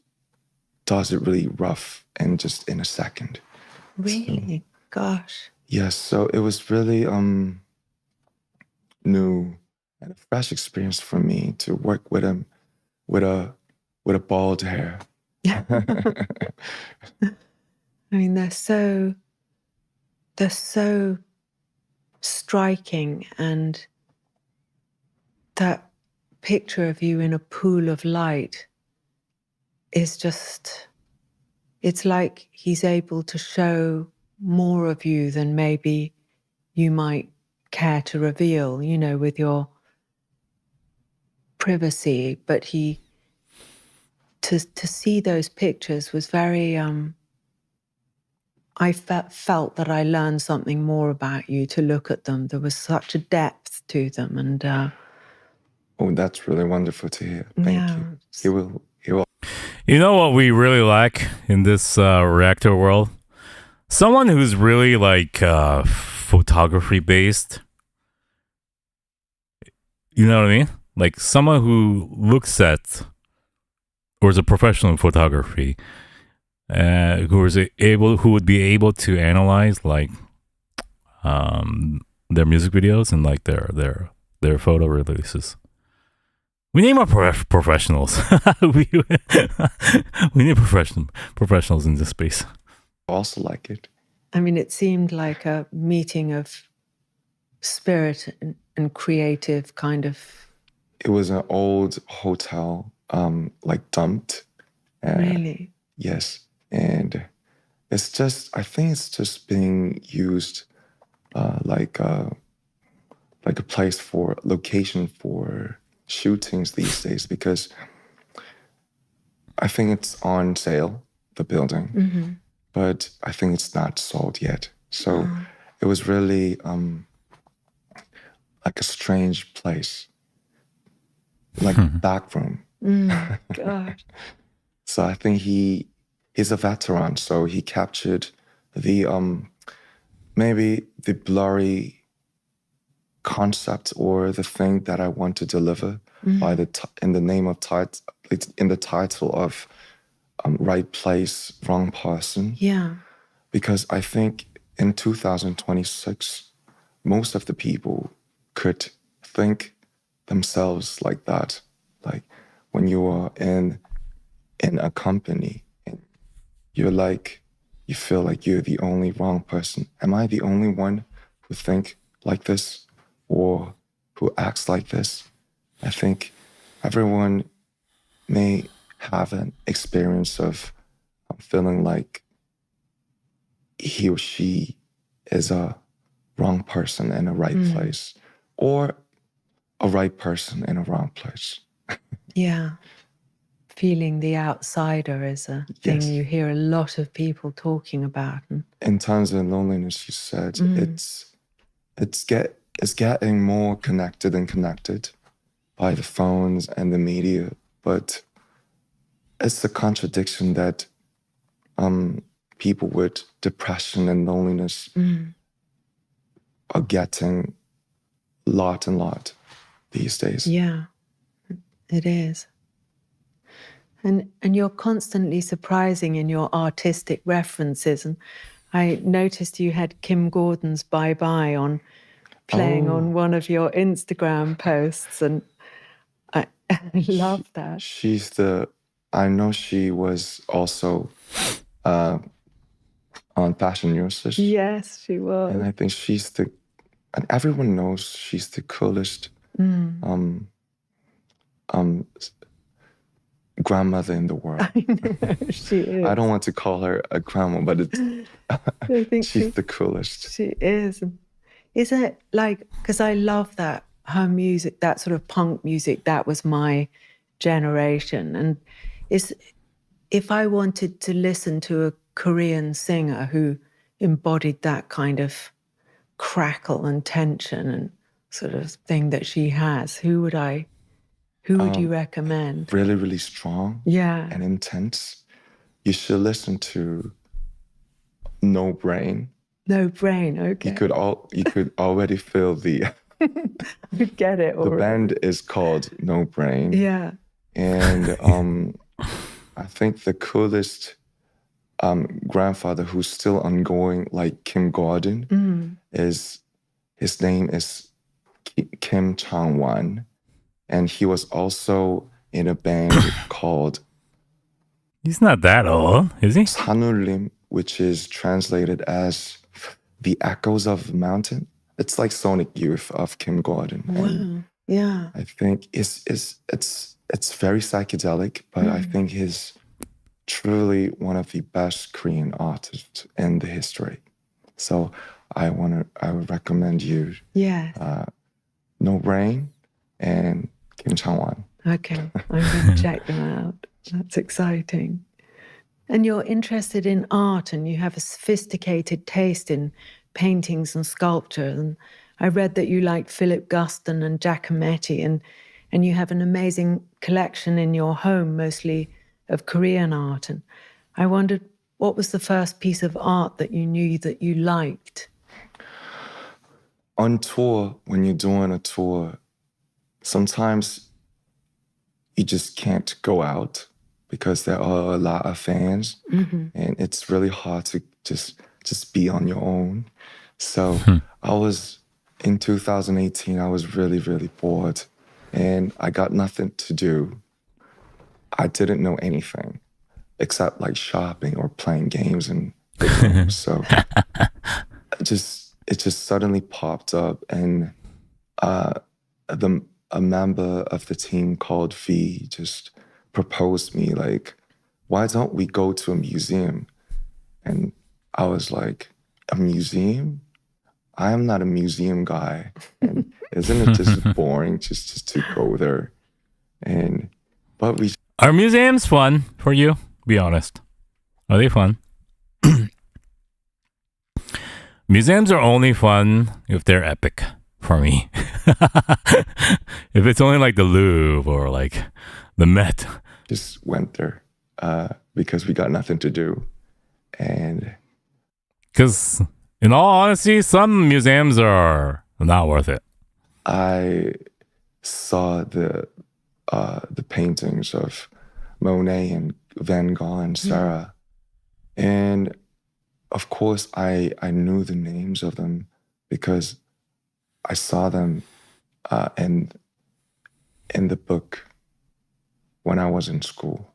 does it really rough and just in a second. Really? Gosh. Yes, so it was really new and a fresh experience for me to work with him with a bald hair. I mean, they're so striking, and that picture of you in a pool of light is just, it's like he's able to show more of you than maybe you might care to reveal, you know, with your privacy. But to see those pictures was very, I felt that I learned something more about you to look at them. There was such a depth to them. And Oh, that's really wonderful to hear. Thank yeah. you. He will. You know what we really lack in this reactor world? Someone who's really like photography based. You know what I mean? Like someone who looks at or is a professional in photography, who would be able to analyze like their music videos and like their photo releases. We need more professionals. we need professionals in this space. Also like it. I mean, it seemed like a meeting of spirit and creative kind of. It was an old hotel, like dumped. Really? Yes. And it's just, I think it's just being used like a place for location for shootings these days, because I think it's on sale, the building, Mm-hmm. but I think it's not sold yet. So it was really like a strange place, like back room. God. So I think he's a veteran, so he captured the maybe the blurry concept or the thing that I want to deliver by in the name of in the title of Right Place, Wrong Person. Yeah. Because I think in 2026, most of the people could think themselves like that. Like when you are in a company and you feel like you're the only wrong person. Am I the only one who think like this or who acts like this? I think everyone may have an experience of feeling like he or she is a wrong person in a right place, or a right person in a wrong place. Yeah. Feeling the outsider is a thing Yes. you hear a lot of people talking about. In times of loneliness, you said, it's getting more connected and connected by the phones and the media, but it's a contradiction that people with depression and loneliness are getting lot these days. Yeah, it is. And you're constantly surprising in your artistic references. And I noticed you had Kim Gordon's Bye Bye on playing on one of your Instagram posts. And I love that. I know she was also on Fashion Neurosis. Yes, she was. And I think and everyone knows she's the coolest grandmother in the world. I know, she is. I don't want to call her a grandma, but I think she's the coolest. She is. Is it like, because I love that, her music, that sort of punk music, that was my generation. And if I wanted to listen to a Korean singer who embodied that kind of crackle and tension and sort of thing that she has, who would you recommend? Really, really strong. Yeah. And intense. You should listen to No Brain. No Brain, okay. You could already feel I get it. The band is called No Brain. Yeah. And I think the coolest grandfather who's still ongoing, like Kim Gordon, his name is Kim Chang-wan. And he was also in a band called... He's not that old, is he? Sanullim, which is translated as The Echoes of the Mountain. It's like Sonic Youth of Kim Gordon. Wow. Yeah. I think it's very psychedelic, but I think he's truly one of the best Korean artists in the history. So I would recommend you Yes. No Brain and Kim Chang-won. Okay, I'm going to check them out. That's exciting. And you're interested in art and you have a sophisticated taste in paintings and sculpture. And I read that you like Philip Guston and Giacometti, and you have an amazing collection in your home, mostly of Korean art. And I wondered, what was the first piece of art that you knew that you liked? On tour, when you're doing a tour, sometimes you just can't go out because there are a lot of fans, and it's really hard to just be on your own. So in 2018, I was really, really bored, and I got nothing to do. I didn't know anything except like shopping or playing games and video games. So it just suddenly popped up, and a member of the team called V just proposed me like, why don't we go to a museum? And I was like, a museum? I am not a museum guy. And isn't it just boring just to go there? But we Are museums fun for you? Be honest. Are they fun? Museums are only fun if they're epic for me. If it's only like the Louvre or like the Met. just went there because we got nothing to do. And Because in all honesty, some museums are not worth it. I saw the paintings of Monet and Van Gogh and Sarah. And of course, I knew the names of them because I saw them in the book when I was in school.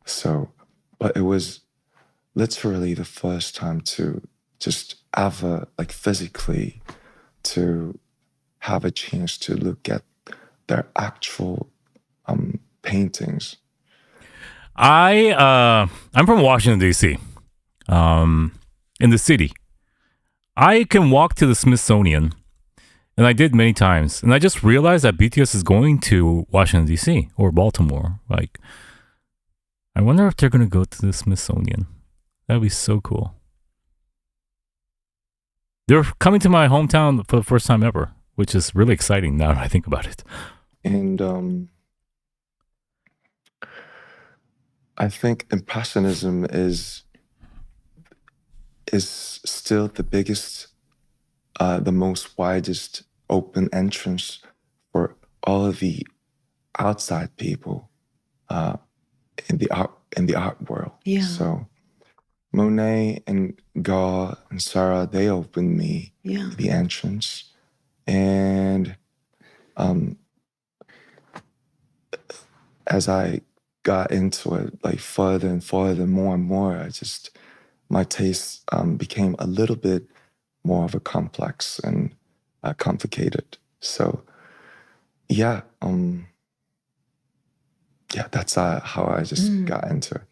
So, but it was literally the first time to just ever, like physically, to have a chance to look at their actual paintings. I'm from Washington, D.C., in the city. I can walk to the Smithsonian, and I did many times. And I just realized that BTS is going to Washington, D.C. or Baltimore. Like, I wonder if they're going to go to the Smithsonian. That'd be so cool. They're coming to my hometown for the first time ever, which is really exciting now that I think about it. And I think Impressionism is still the biggest, the most widest open entrance for all of the outside people in the art world. Yeah. So Monet and Gaw and Sarah, they opened me the entrance. And as I got into it, like further and further, more and more, my taste became a little bit more of a complex and complicated. So, yeah, that's how I just got into it.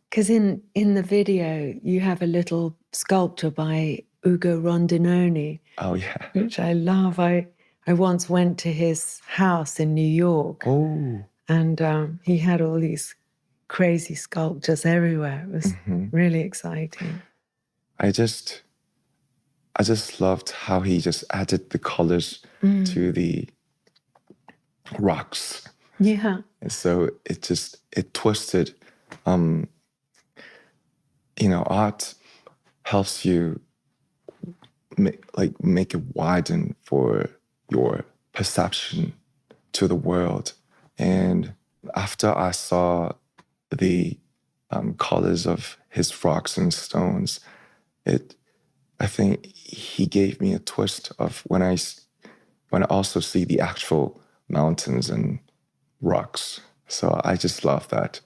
Because in the video, you have a little sculpture by Ugo Rondinoni. Oh, yeah. Which I love. I once went to his house in New York. Oh. And he had all these crazy sculptures everywhere. It was really exciting. I just loved how he just added the colors to the rocks. Yeah. And so it twisted. Art helps you make it widen for your perception to the world. And after I saw the colors of his rocks and stones, I think he gave me a twist of when I also see the actual mountains and rocks. So I just love that.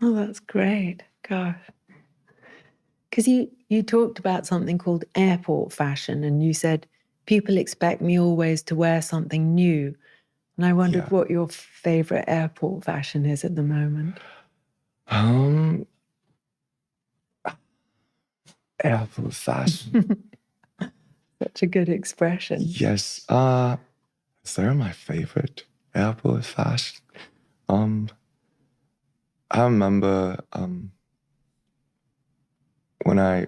Oh, that's great. Gosh. Because you talked about something called airport fashion, and you said, people expect me always to wear something new. And I wondered what your favorite airport fashion is at the moment. Airport fashion. Such a good expression. Yes. They're my favorite. Airport fashion. I remember when I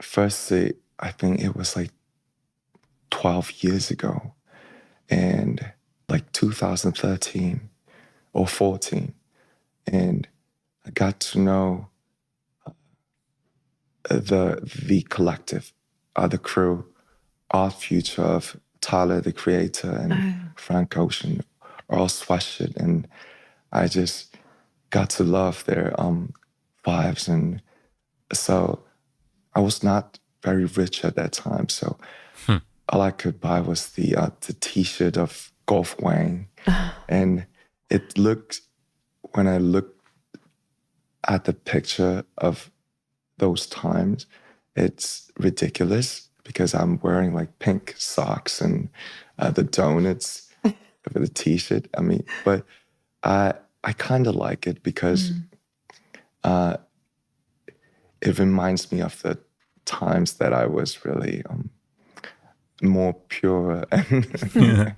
first see, I think it was like 12 years ago, and like 2013 or 14, and I got to know the collective, the crew, Art Future of Tyler the Creator and Frank Ocean are all sweatshirt, and I just got to love their vibes. And so I was not very rich at that time, so all I could buy was the T-shirt of Golf Wang, and it looked, when I looked at the picture of those times, it's ridiculous because I'm wearing like pink socks and the donuts over the T-shirt. I mean, but I kind of like it because it reminds me of the times that I was really more pure and,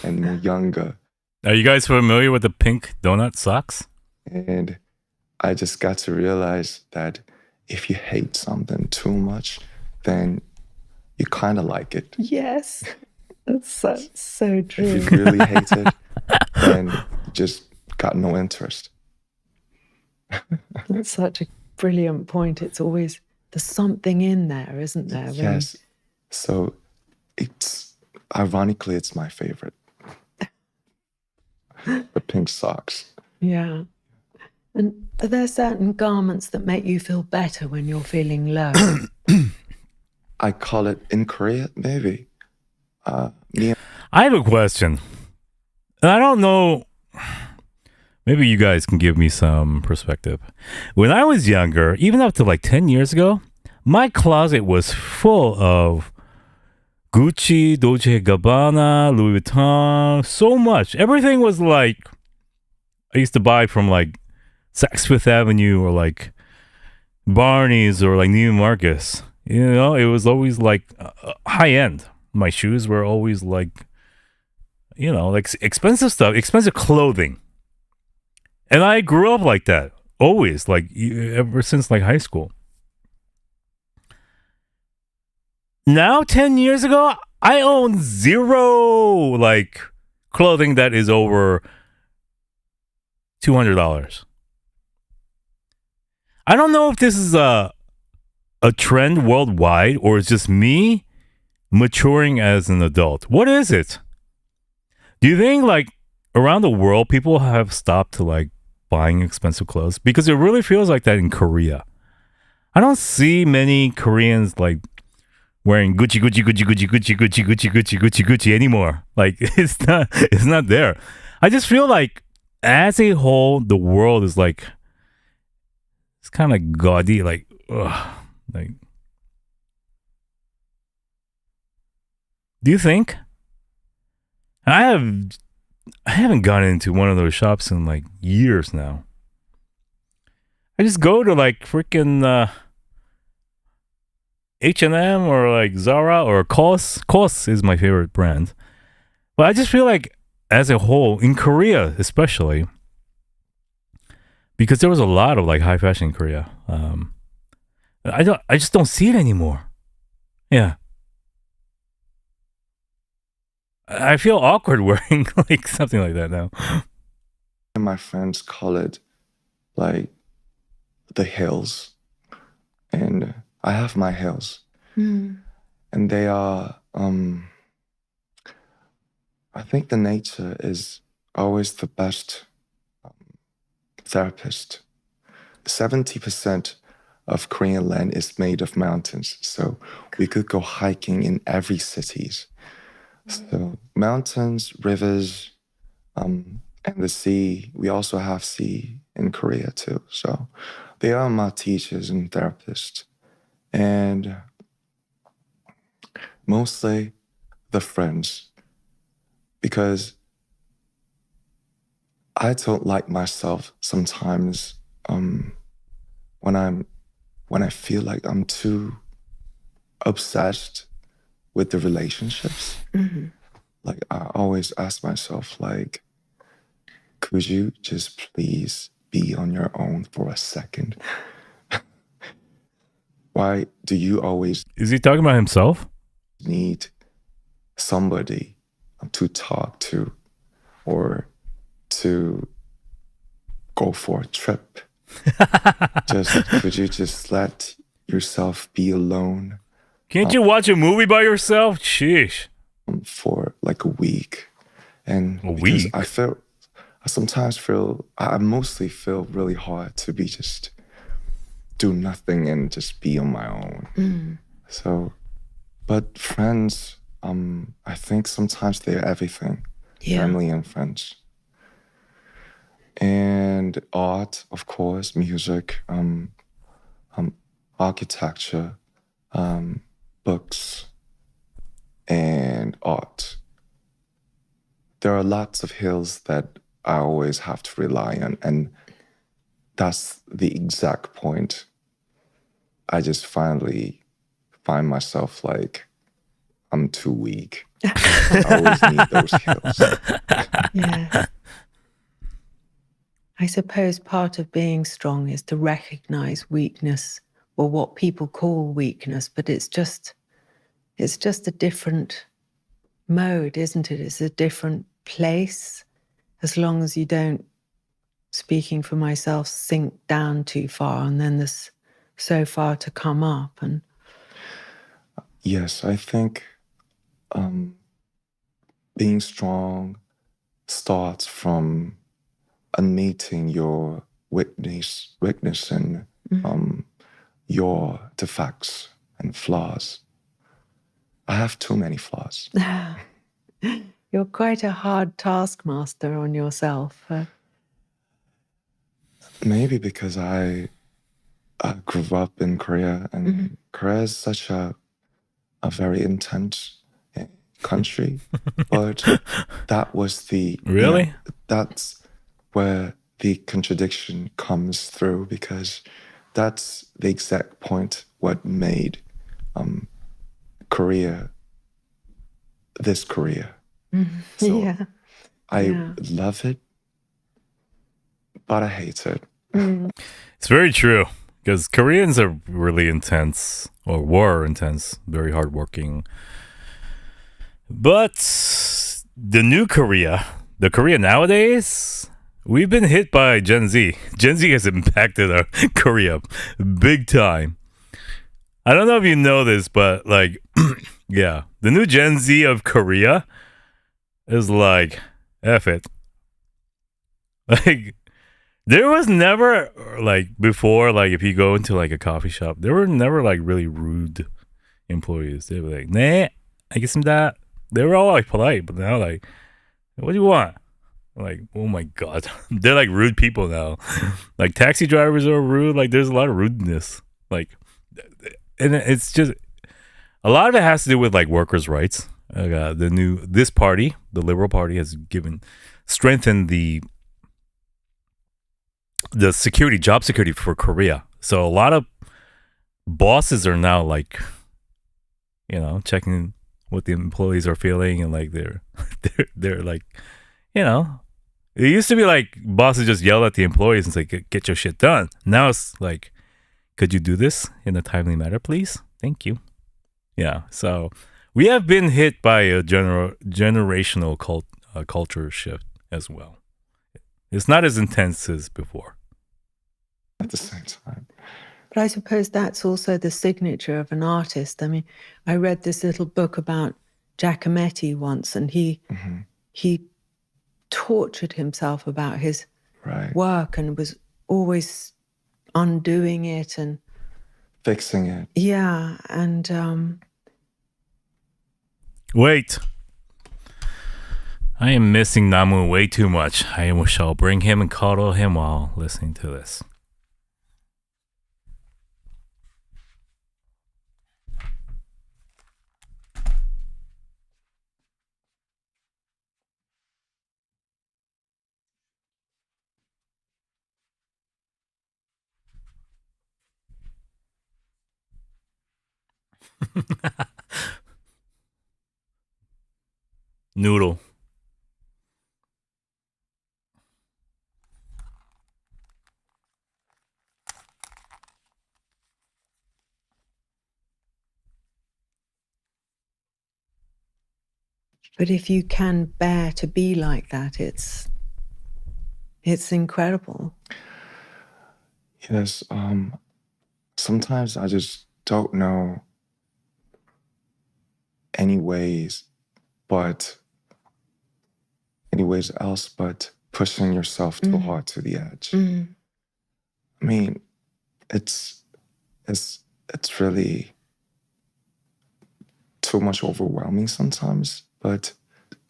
and more younger. Are you guys familiar with the pink donut socks? And I just got to realize that if you hate something too much, then you kind of like it. Yes, that's so true. If you really hate it, then you just got no interest. That's such a brilliant point. It's always, there's something in there, isn't there? when- Yes. So ironically, it's my favorite. The pink socks. Yeah. And are there certain garments that make you feel better when you're feeling low? I call it in Korea, maybe. I have a question. And I don't know. Maybe you guys can give me some perspective. When I was younger, even up to like 10 years ago, my closet was full of Gucci, Dolce & Gabbana, Louis Vuitton, so much. Everything was like, I used to buy from like Saks Fifth Avenue or like Barney's or like Neiman Marcus. You know, it was always like high end. My shoes were always like, you know, like expensive stuff, expensive clothing. And I grew up like that, always, like ever since like high school. Now, 10 years ago, I own zero like clothing that is over $200. I don't know if this is a trend worldwide or it's just me maturing as an adult. What is it? Do you think like around the world people have stopped to like buying expensive clothes? Because it really feels like that in Korea. I don't see many Koreans like wearing Gucci anymore. Like it's not there. I just feel like as a whole, the world is like, it's kind of gaudy, like, ugh, like. Do you think? I haven't gone into one of those shops in like years now. I just go to like freaking H&M or like Zara or COS. COS is my favorite brand. But I just feel like as a whole, in Korea especially, because there was a lot of like high fashion in Korea, I just don't see it anymore. Yeah. I feel awkward wearing like something like that now. And my friends call it like the hills. And I have my hills. And they are, I think the nature is always the best therapist. 70% of Korean land is made of mountains. So we could go hiking in every cities. So mountains, rivers, and the sea. We also have sea in Korea too. So they are my teachers and therapists. And mostly the friends. Because I don't like myself sometimes when I feel like I'm too obsessed with the relationships. Like I always ask myself, like, could you just please be on your own for a second? Why do you always Is he talking about himself? need somebody to talk to or to go for a trip? Could you just let yourself be alone Can't you watch a movie by yourself? Sheesh. for like a week? And A because week? I mostly feel really hard to be just do nothing and just be on my own. So, but friends, I think sometimes they're everything. Yeah. Family and friends. And art, of course, music, architecture, books, and art. There are lots of hills that I always have to rely on, and that's the exact point. I just finally find myself like, I'm too weak. I always need those hills. Yes. I suppose part of being strong is to recognize weakness or what people call weakness, but it's just a different mode, isn't it? It's a different place. As long as you don't, speaking for myself, sink down too far and then there's so far to come up. And Yes, I think being strong starts from admitting your weakness and your defects and flaws. I have too many flaws. you're quite a hard taskmaster on yourself. Maybe because I grew up in Korea, and Korea is such a very intense country. But that was Really? that's where the contradiction comes through, because that's the exact point what made Korea this Korea. So Yeah. I love it, but I hate it. It's very true because Koreans are really intense, or were intense, very hardworking. But the new Korea, the Korea nowadays, we've been hit by Gen Z. Gen Z has impacted our Korea big time. I don't know if you know this, but like, yeah, the new Gen Z of Korea is like, F it. Like, there was never, like, before, like, if you go into, like, a coffee shop, there were never, like, really rude employees. They were like, 네, 알겠습니다. They were all, like, polite, but now, like, what do you want? Like, oh my God. They're, like, rude people now. Like, taxi drivers are rude. Like, there's a lot of rudeness. Like, and it's just, a lot of it has to do with, like, workers' rights. This party, the Liberal Party, has strengthened the job security for Korea. So a lot of bosses are now like, checking what the employees are feeling, and like they're like, it used to be like bosses just yell at the employees and say, get your shit done. Now it's like, could you do this in a timely manner, please? Thank you. Yeah. So we have been hit by a generational culture shift as well. It's not as intense as before. At the same time. But I suppose that's also the signature of an artist. I mean, I read this little book about Giacometti once, and he tortured himself about his work and was always undoing it and fixing it. Yeah, and wait. I am missing Namu way too much. I shall bring him and cuddle him while listening to this. Noodle. But if you can bear to be like that, it's incredible. Yes, sometimes I just don't know any ways else but pushing yourself too hard to the edge. I mean, it's really too much overwhelming sometimes, but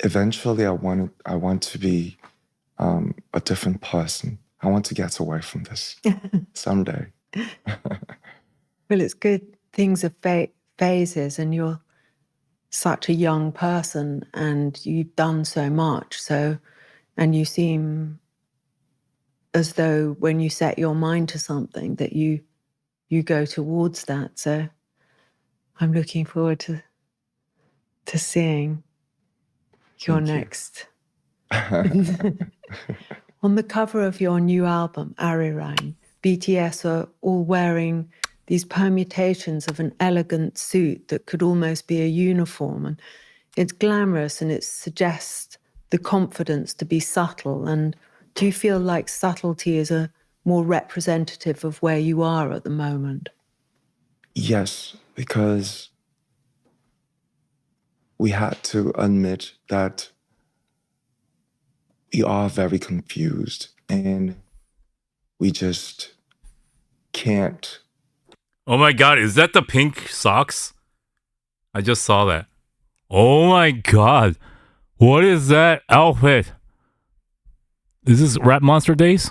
eventually I want to be a different person. I want to get away from this someday. Well, it's good. Things are phases, and you're such a young person, and you've done so much. And you seem as though when you set your mind to something that you go towards that. So I'm looking forward to seeing your Thank you. next. On the cover of your new album, Arirang, BTS are all wearing these permutations of an elegant suit that could almost be a uniform. And it's glamorous, and it suggests the confidence to be subtle. And do you feel like subtlety is a more representative of where you are at the moment? Yes, because we had to admit that we are very confused and we just can't. Oh my god, is that the pink socks? I just saw that. Oh my god. What is that outfit? Is this Rap Monster Days?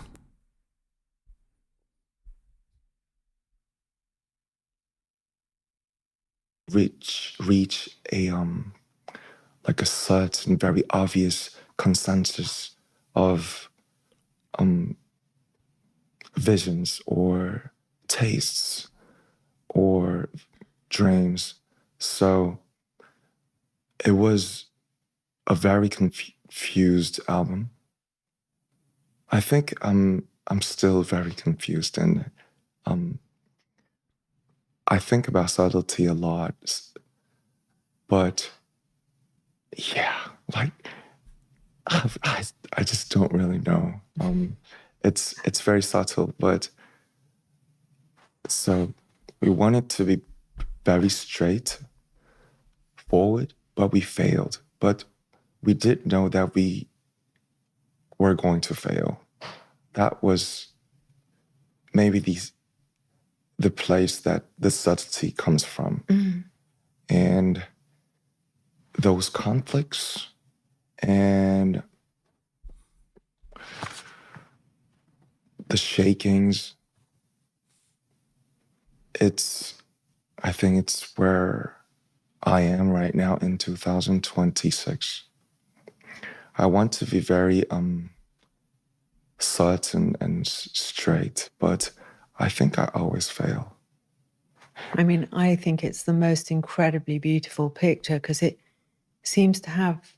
reach a like a certain very obvious consensus of visions or tastes or dreams. So it was a very confused album. I think I'm still very confused, and I think about subtlety a lot, but yeah, like I just don't really know. It's very subtle, but so we wanted to be very straight forward, but we failed. But we did know that we were going to fail. That was maybe the place that the subtlety comes from. And those conflicts and the shakings, I think it's where I am right now in 2026. I want to be very certain and straight, but I think I always fail. I mean, I think it's the most incredibly beautiful picture because it seems to have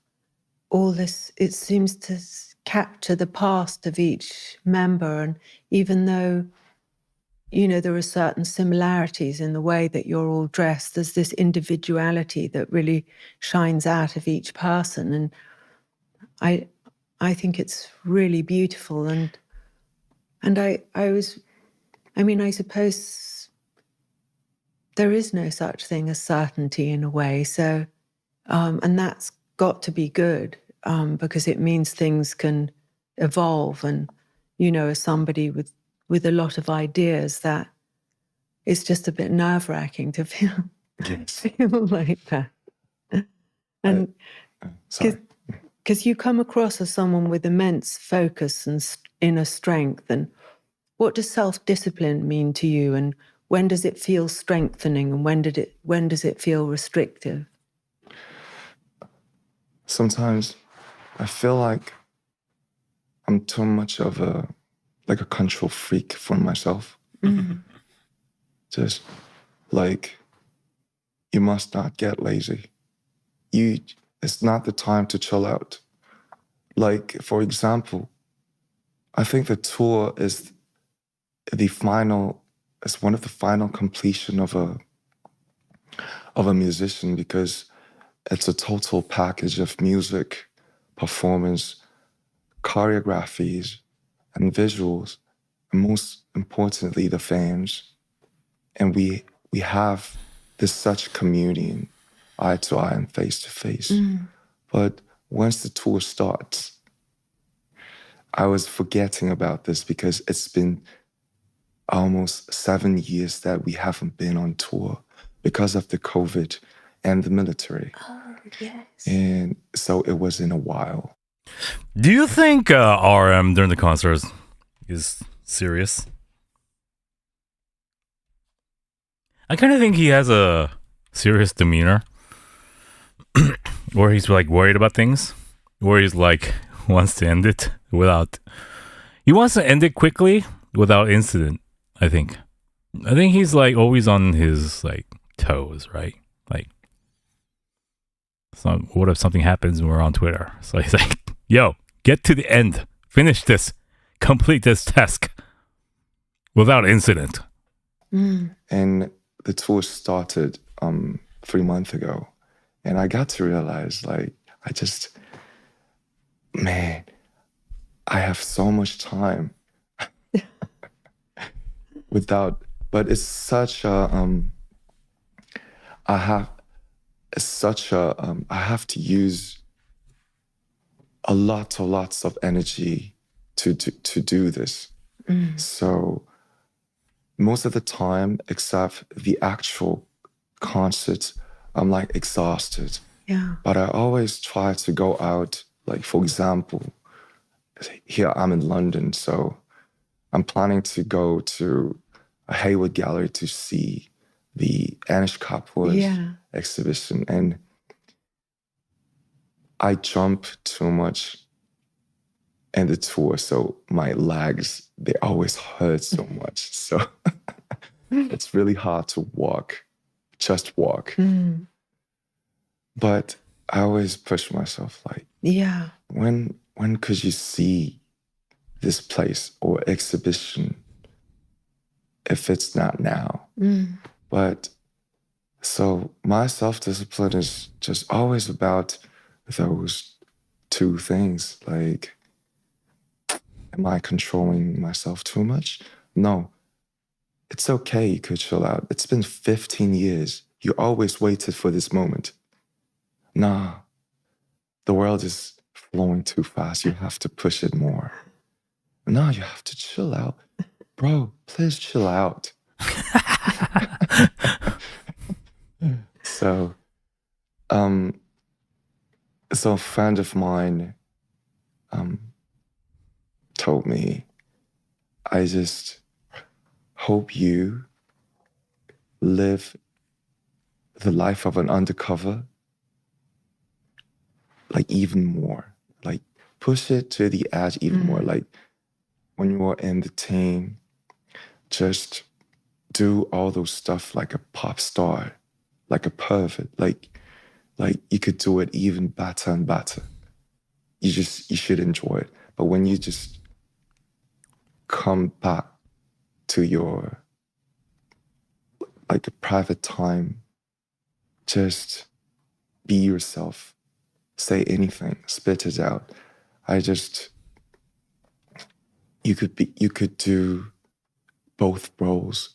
all this, it seems to capture the past of each member. And even though, you know, there are certain similarities in the way that you're all dressed, there's this individuality that really shines out of each person. And I think it's really beautiful. And I suppose there is no such thing as certainty in a way. So, and that's got to be good because it means things can evolve. And, you know, as somebody with a lot of ideas, that it's just a bit nerve-wracking to feel like that. And Sorry. because you come across as someone with immense focus and inner strength. And what does self-discipline mean to you? And when does it feel strengthening? And when does it feel restrictive? Sometimes I feel like I'm too much of a control freak for myself. Just like, you must not get lazy. it's not the time to chill out. Like, for example, I think the tour is one of the final completion of a musician, because it's a total package of music, performance, choreographies, and visuals, and most importantly, the fans. And we have this such communion, eye to eye and face to face. But once the tour starts, I was forgetting about this because it's been almost 7 years that we haven't been on tour because of the COVID and the military. Oh, yes. And so it was in a while. Do you think RM during the concerts is serious? I kind of think he has a serious demeanor, where he's like worried about things, where he's like wants to end it he wants to end it quickly without incident. I think he's like always on his like toes, right? Like, so what if something happens and we're on Twitter? So he's like, yo, get to the end, finish this, complete this task without incident. And the tour started 3 months ago, and I got to realize, like, I have so much time but it's such a I have to use lots of energy to do this. So most of the time, except the actual concert, I'm like exhausted. Yeah. But I always try to go out, like, for example, here I'm in London, so I'm planning to go to a Hayward Gallery to see the Enhypen exhibition. And I jump too much in the tour, so my legs, they always hurt so much. So it's really hard to just walk. But I always push myself, like, when could you see this place or exhibition if it's not now? But so my self-discipline is just always about those two things. Like, am I controlling myself too much? No. It's okay, you could chill out. It's been 15 years. You always waited for this moment. Nah, the world is flowing too fast. You have to push it more. No, you have to chill out. Bro, please chill out. So a friend of mine told me, I just hope you live the life of an undercover, like, even more. Like, push it to the edge even more. Like, when you're in the team, just do all those stuff like a pop star, like a pervert. Like you could do it even better and better. You should enjoy it. But when you just come back to your, like, a private time, just be yourself. Say anything, spit it out. You could do both roles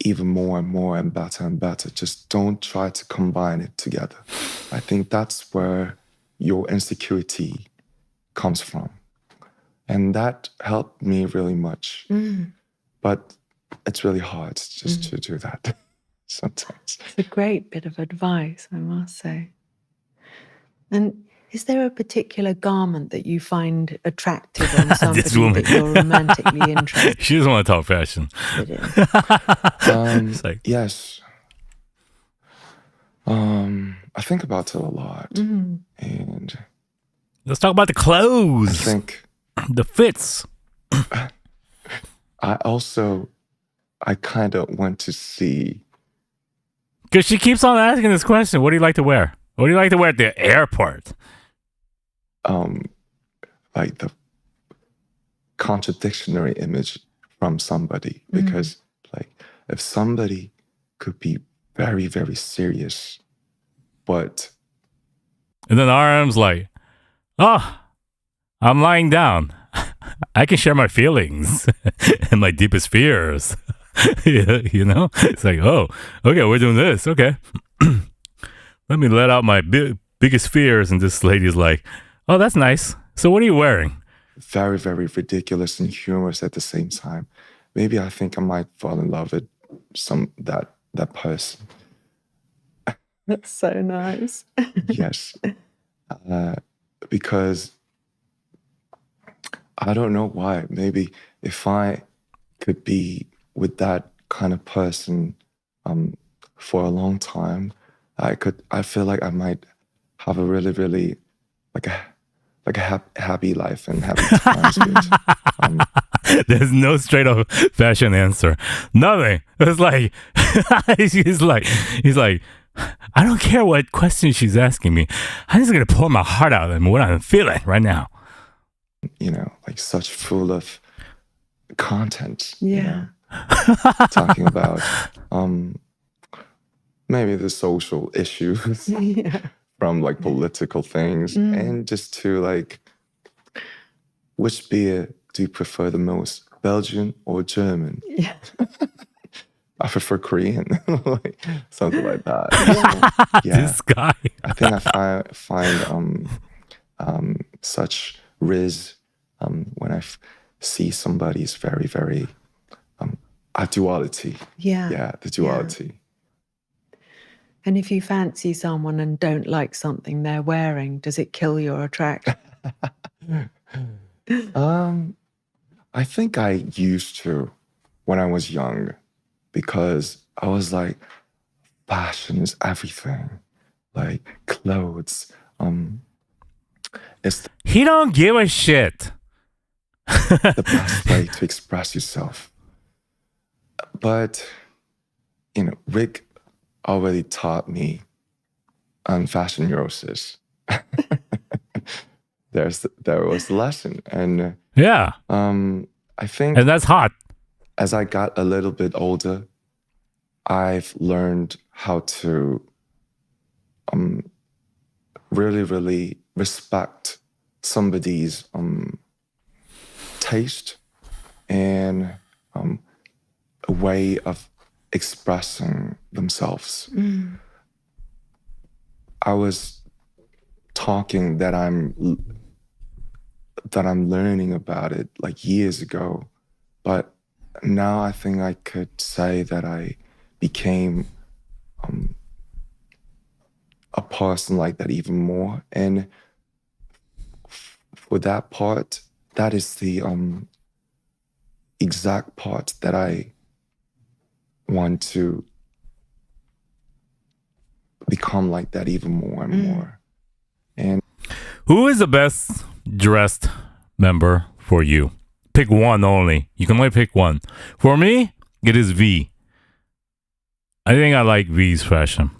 even more and more and better. Just don't try to combine it together. I think that's where your insecurity comes from. And that helped me really much. But it's really hard just to do that sometimes. It's a great bit of advice, I must say. And is there a particular garment that you find attractive on somebody woman. that you're romantically interested She doesn't want to talk fashion. in? It's like, Yes. I think about it a lot. And let's talk about the clothes. I think the fits. I kind of want to see Because she keeps on asking this question. What do you like to wear? What do you like to wear at the airport? Like the contradictory image from somebody, because like if somebody could be very, very serious, but And then RM's like, oh, I'm lying down. I can share my feelings and my deepest fears. You know? It's like, oh, okay, we're doing this. Okay. Let me let out my biggest fears. And this lady's like, oh, that's nice. So what are you wearing? very, very ridiculous and humorous at the same time. Maybe I think I might fall in love with that person. That's so nice. Yes. Because I don't know why. Maybe if I could be with that kind of person for a long time, I feel like I might have a really, really like a happy life and happy times with. There's no straight up fashion answer. Nothing. It's like he's like, I don't care what question she's asking me. I'm just gonna pour my heart out and what I'm feeling right now. You know, like such full of content. Yeah. You know, talking about maybe the social issues Yeah. from like political things, and just to like, which beer do you prefer the most, Belgian or German? Yeah. I prefer Korean, like, something like that. Yeah. This guy. I think I find such riz when I see somebody's very, very a duality. Yeah. Yeah, the duality. And if you fancy someone and don't like something they're wearing, does it kill your attraction? I think I used to when I was young, because I was like, fashion is everything. Like clothes. It's He don't give a shit. the best way to express yourself. But, you know, Rick already taught me on fashion neurosis. There was a lesson. And Yeah. I think And that's hot. as I got a little bit older, I've learned how to really, really respect somebody's taste and a way of expressing themselves. I was talking that I'm learning about it like years ago, but now I think I could say that I became a person like that even more. And for that part, that is the exact part that I want to become like that even more and more. And Who is the best dressed member for you? Pick one only. You can only pick one. For me, it is V. I think I like V's fashion.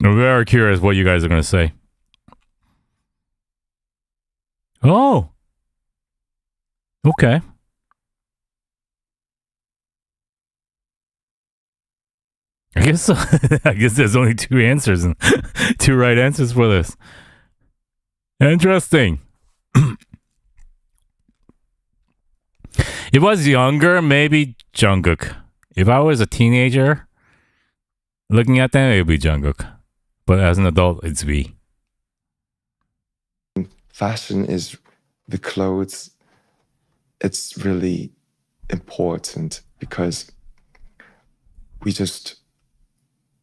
I'm very curious what you guys are going to say. Oh. Okay. I guess I guess there's only two answers and two right answers for this. Interesting. If I was younger, maybe Jungkook. If I was a teenager, looking at them, it would be Jungkook. But as an adult, it's V. fashion is the clothes. It's really important because we just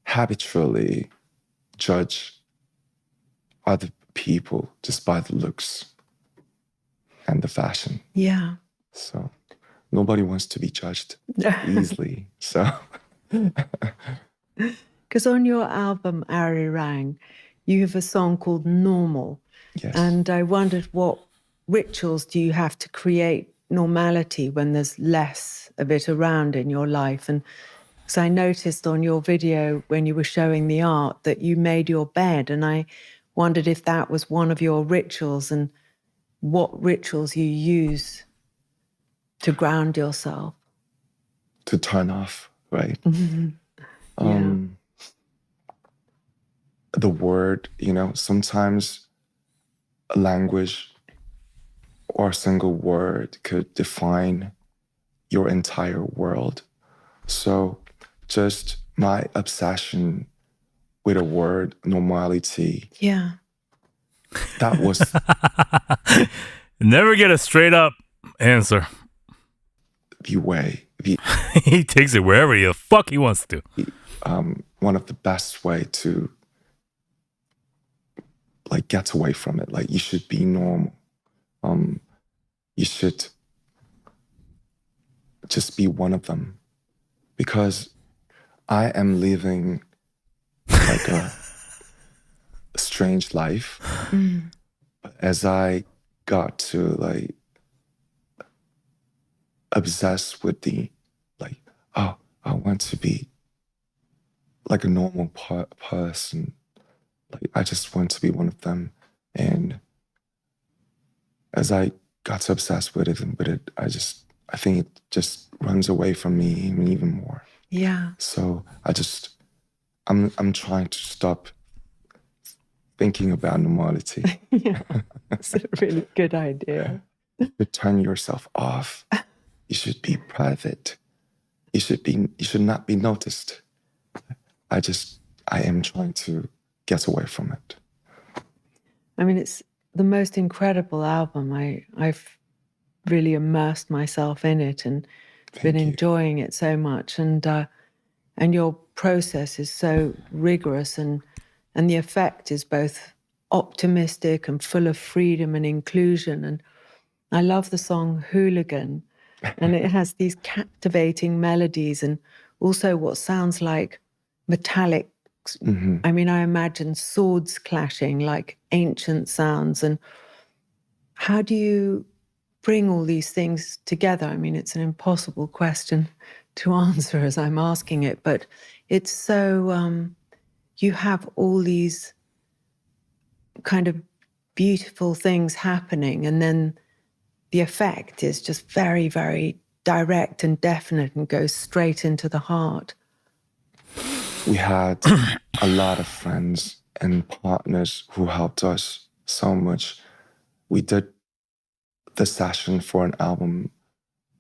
habitually judge other people just by the looks and the fashion. Yeah. So nobody wants to be judged easily. So Because on your album, Ari Rang, you have a song called Normal. yes. And I wondered what rituals do you have to create normality when there's less of it around in your life. And so I noticed on your video when you were showing the art that you made your bed, and I wondered if that was one of your rituals and what rituals you use to ground yourself. To turn off, right? The word, sometimes a language or a single word could define your entire world. So just my obsession with a word, normality, Yeah. that was Never get a straight up answer. the way, He takes it wherever the fuck he wants to. one of the best way to like get away from it. Like you should be normal. You should just be one of them, because I am living like a strange life. But as I got to like obsess with the like, oh, I want to be like a normal person. Like I just want to be one of them. And as I got so obsessed with it, I think it just runs away from me even more. Yeah. So I'm trying to stop thinking about normality. Yeah. It's a really good idea. To turn yourself off. You should be private. You should not be noticed. I am trying to get away from it. I mean, it's the most incredible album. I've really immersed myself in it and been enjoying it so much. And your process is so rigorous, and the effect is both optimistic and full of freedom and inclusion. And I love the song Hooligan, and it has these captivating melodies and also what sounds like metallic. I mean, I imagine swords clashing like ancient sounds. And how do you bring all these things together? I mean, it's an impossible question to answer as I'm asking it, but it's so, you have all these kind of beautiful things happening, and then the effect is just very, very direct and definite and goes straight into the heart. We had a lot of friends and partners who helped us so much. We did the session for an album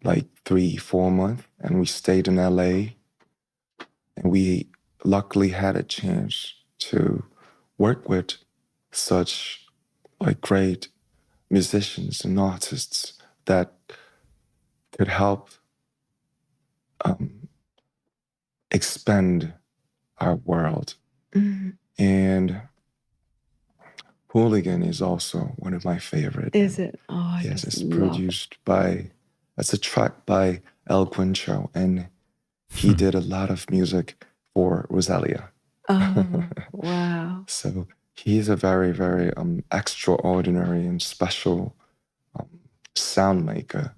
like 3-4 months, and we stayed in LA, and we luckily had a chance to work with such like great musicians and artists that could help expand our world. And Hooligan is also one of my favorite. Is it? Oh, I yes, just it's love produced by, it's a track by El Quincho, and he did a lot of music for Rosalia. Oh, wow. So he's a very, very extraordinary and special sound maker.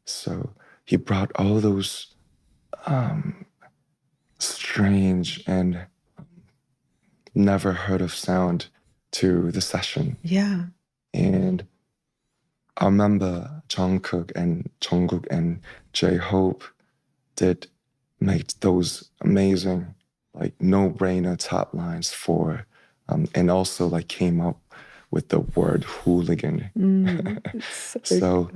So he brought all those strange and never heard of sound to the session. Yeah. And I remember Jungkook and J-Hope did make those amazing, like no-brainer top lines for, and also like came up with the word hooligan. So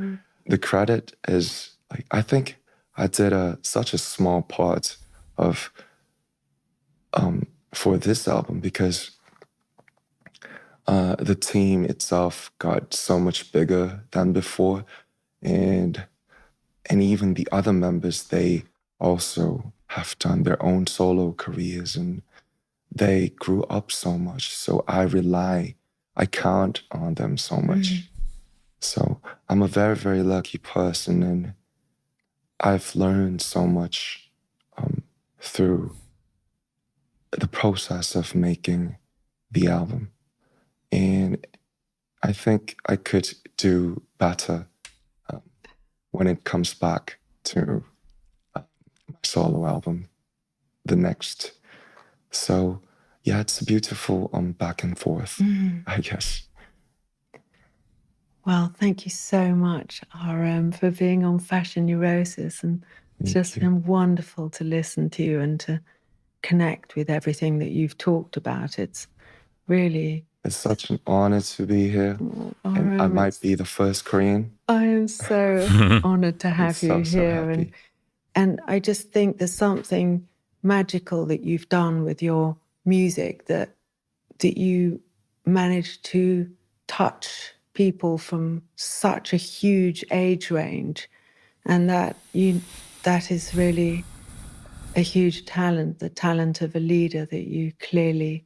the credit is like, I think I did such a small part of for this album, because the team itself got so much bigger than before, and even the other members, they also have done their own solo careers, and they grew up so much. So I count on them so much. So I'm a very, very lucky person, and I've learned so much through the process of making the album. And I think I could do better when it comes back to my solo album, the next. So yeah, it's a beautiful back and forth, I guess. Well, thank you so much, RM, for being on Fashion Neurosis. And it's Thank just you. been wonderful to listen to you and to connect with everything that you've talked about. It's really, It's such an honor to be here. And I RM, might be the first Korean. I am so honored to I'm have you so here. happy. And I just think there's something magical that you've done with your music, that you managed to touch people from such a huge age range, and that is really a huge talent, the talent of a leader that you clearly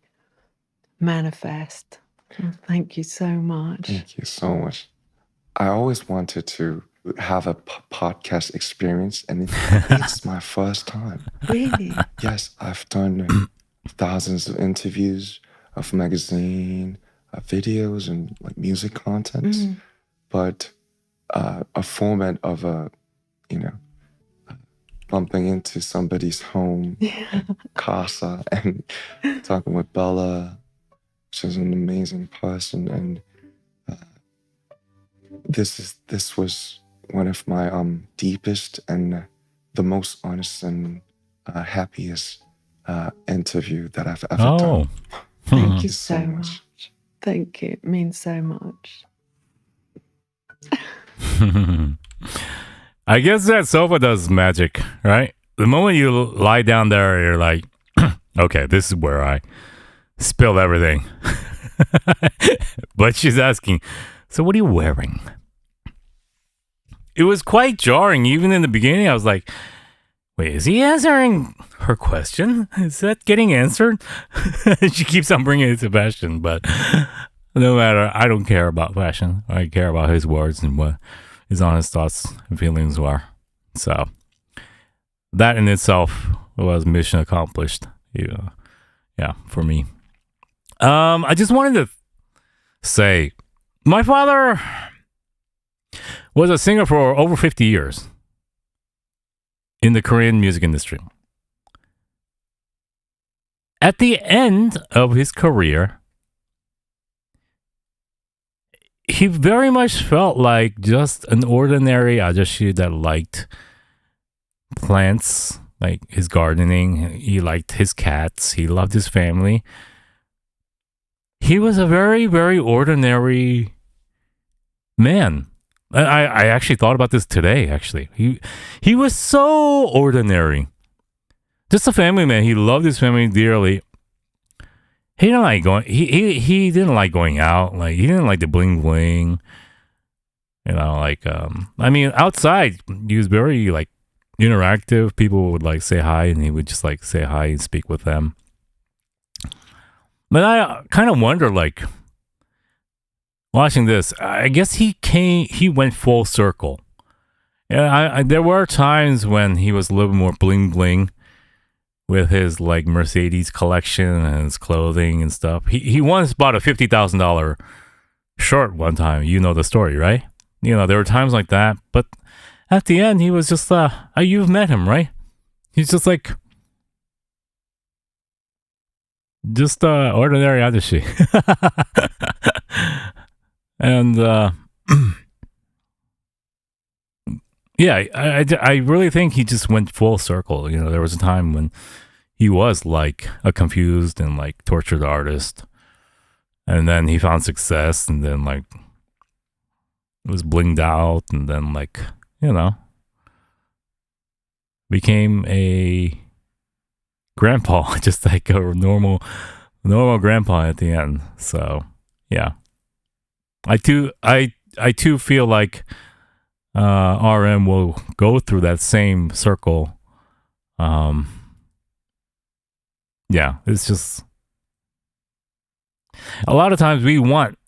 manifest. Well, thank you so much. Thank you so much. I always wanted to have a podcast experience, and it's my first time. Really? Yes, I've done thousands of interviews, of magazine, videos, and like music content, but a format of bumping into somebody's home, casa, and talking with Bella. She's an amazing person, and this was one of my deepest and the most honest and happiest interview that I've ever Oh. done. Thank you so much. Thank you. It means so much. I guess that sofa does magic, right? The moment you lie down there, you're like, okay, this is where I spilled everything. But she's asking, so what are you wearing? It was quite jarring. Even in the beginning, I was like, wait, is he answering her question? Is that getting answered? She keeps on bringing it to fashion, but no matter, I don't care about fashion. I care about his words and what his honest thoughts and feelings were. So that in itself was mission accomplished. Yeah, for me. I just wanted to say, my father was a singer for over 50 years in the Korean music industry. At the end of his career, he very much felt like just an ordinary ajashi that liked plants, like his gardening. He liked his cats. He loved his family. He was a very, very ordinary man. I actually thought about this today, actually. He was so ordinary. Just a family man. He loved his family dearly. He didn't like going. He didn't like going out. Like, he didn't like the bling bling. You know, like I mean, outside he was very like interactive. People would like say hi, and he would just like say hi and speak with them. But I kind of wonder, like, watching this, I guess he went full circle. Yeah, there were times when he was a little more bling bling with his like Mercedes collection and his clothing and stuff. He once bought a $50,000 shirt one time. You know the story, right? You know, there were times like that. But at the end, he was just, you've met him, right? He's just like, just ordinary ajashi. And yeah, I really think he just went full circle. You know, there was a time when he was like a confused and like tortured artist, and then he found success, and then like was blinged out, and then like, you know, became a grandpa, just like a normal grandpa at the end. So yeah, I too feel like RM will go through that same circle. Yeah, it's just a lot of times we want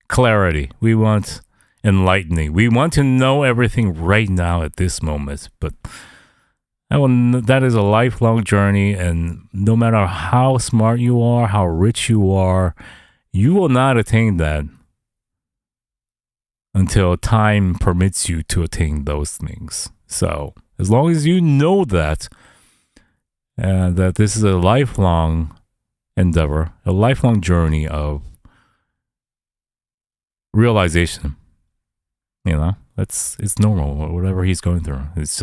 clarity, we want enlightening, we want to know everything right now at this moment, but that is a lifelong journey, and no matter how smart you are, how rich you are, you will not attain that until time permits you to attain those things. So as long as you know that this is a lifelong endeavor, a lifelong journey of realization, it's normal. Whatever he's going through, he's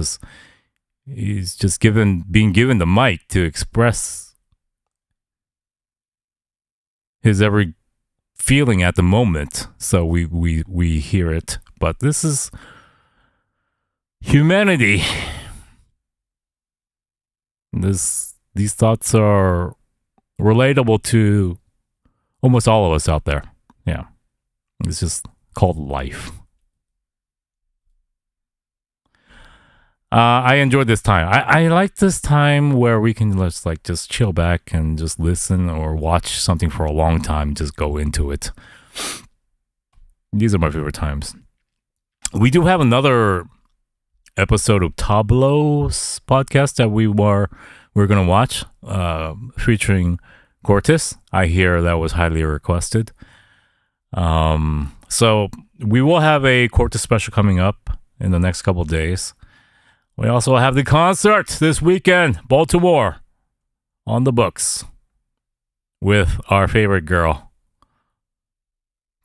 just being given the mic to express his every feeling at the moment. So we hear it, but this is humanity. These thoughts are relatable to almost all of us out there. Yeah, it's just called life. I enjoyed this time. I like this time where we can just chill back and just listen or watch something for a long time. Just go into it. These are my favorite times. We do have another episode of Tableau's podcast that we're going to watch, featuring Cortis. I hear that was highly requested. So we will have a Cortis special coming up in the next couple of days. We also have the concert this weekend, Baltimore, on the books with our favorite girl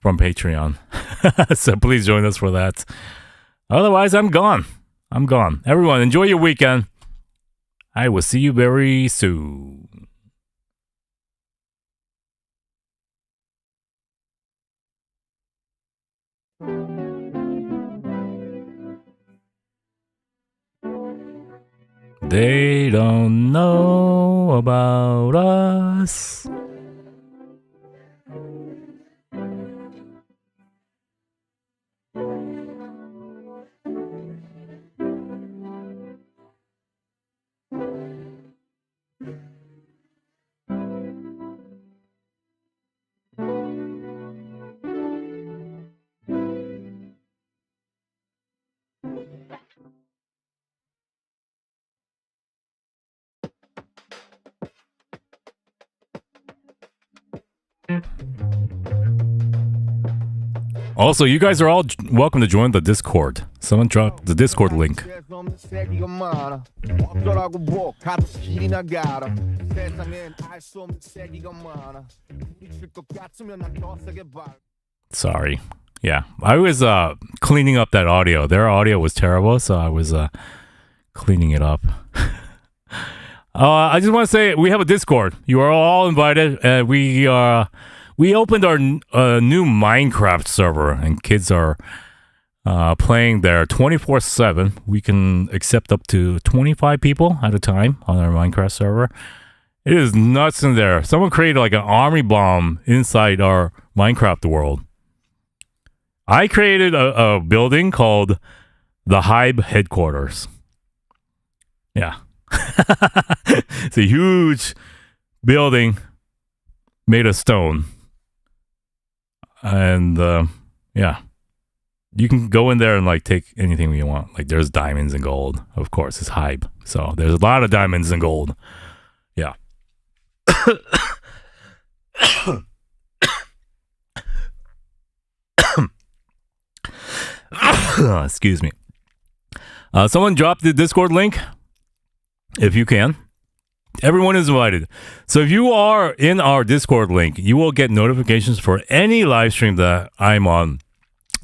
from Patreon. So please join us for that. Otherwise, I'm gone. Everyone, enjoy your weekend. I will see you very soon. They don't know about us. Also, you guys are all welcome to join the Discord. Someone dropped the Discord link. Sorry. Yeah, I was cleaning up that audio. Their audio was terrible, so I was cleaning it up. I just want to say we have a Discord. You are all invited. We opened our new Minecraft server, and kids are playing there 24/7. We can accept up to 25 people at a time on our Minecraft server. It is nuts in there. Someone created like an army bomb inside our Minecraft world. I created a building called the Hive Headquarters. Yeah. It's a huge building made of stone. And yeah, you can go in there and like take anything you want. Like there's diamonds and gold. Of course, it's Hype. So there's a lot of diamonds and gold. Yeah. Excuse me. Someone drop the Discord link if you can. Everyone is invited. So if you are in our Discord link, you will get notifications for any live stream that I'm on,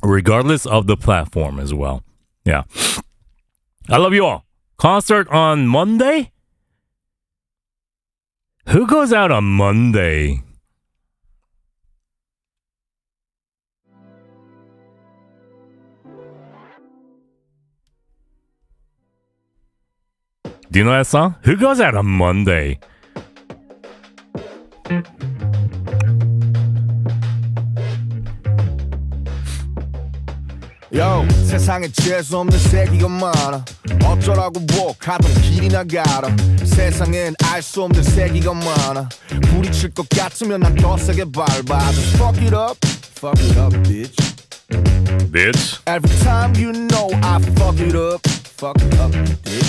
regardless of the platform as well. Yeah. I love you all. Concert on Monday? Who goes out on Monday? Do you know that song? Who goes out on Monday? Yo, 세상에 재수 없는 세기가 많아. 어쩌라고 뭐 가던 길이나 가라. 세상엔 알 수 없는 세기가 많아. 부딪힐 것 같으면 난 더 세게 밟아. Just fuck it up, bitch. Bitch. Every time you know I fuck it up, you dick.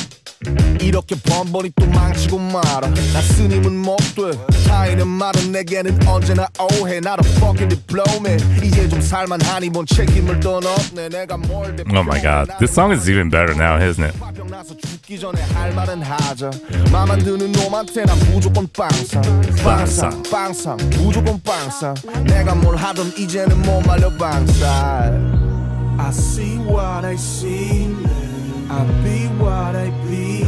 이렇게 번번이 또 망치고 말아 나 스님은 못돼 타인의 말은 내게는 언제나 오해 나도 fucking diploma 이제 좀 살만하니 뭔 책임을 떠넘네 내가 뭘 Oh my god, this song is even better now, isn't it? 화병 나서 죽기 전에 할 말은 하자 맘만 드는 놈한테 난 무조건 빵상 빵상 빵상 무조건 빵상 내가 뭘 하든 이제는 못 말려 방살 I see what I see I be what I be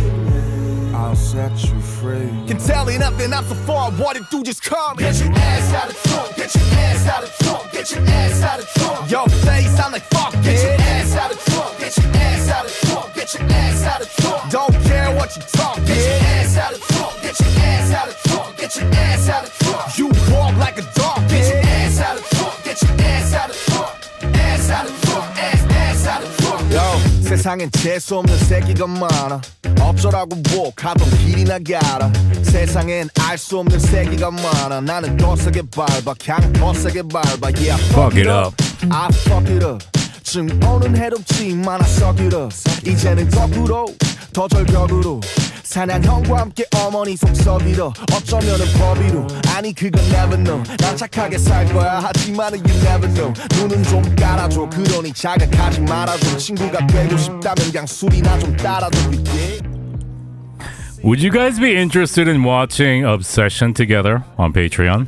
I'll set you free Can tell you nothing I'm so far what it do just come Get your ass out of trunk Get your ass out of trunk Get your ass out of trunk Your face I'm like fuck it Get your ass out of trunk Get your ass out of trunk Get your ass out of trunk Don't care what you talk Get your ass out of trunk Get your ass out of trunk Get your ass out of trunk You walk like a dog Get your ass out of trunk Get your ass out of trunk Ass out of trunk Ass out of trunk Yo 세상엔 재수없는 새끼가 많아 어쩌라고 하던 길이나 가라 세상엔 알 수 없는 새끼가 많아 나는 더 세게 밟아 그냥 더 세게 밟아 Yeah Fuck it up. I fuck it up 증오는 해롭지만 I suck it up 이제는 거꾸로 더 절벽으로 사냥형과 함께 어머니 속썩이러 어쩌면은 법이로 아니 그건 never know 난 착하게 살 거야 하지만은 you never know 눈은 좀 깔아줘 그러니 자극하지 말아줘 친구가 되고 싶다면 그냥 술이나 좀 따라줘 yeah. Would you guys be interested in watching Obsession together on Patreon?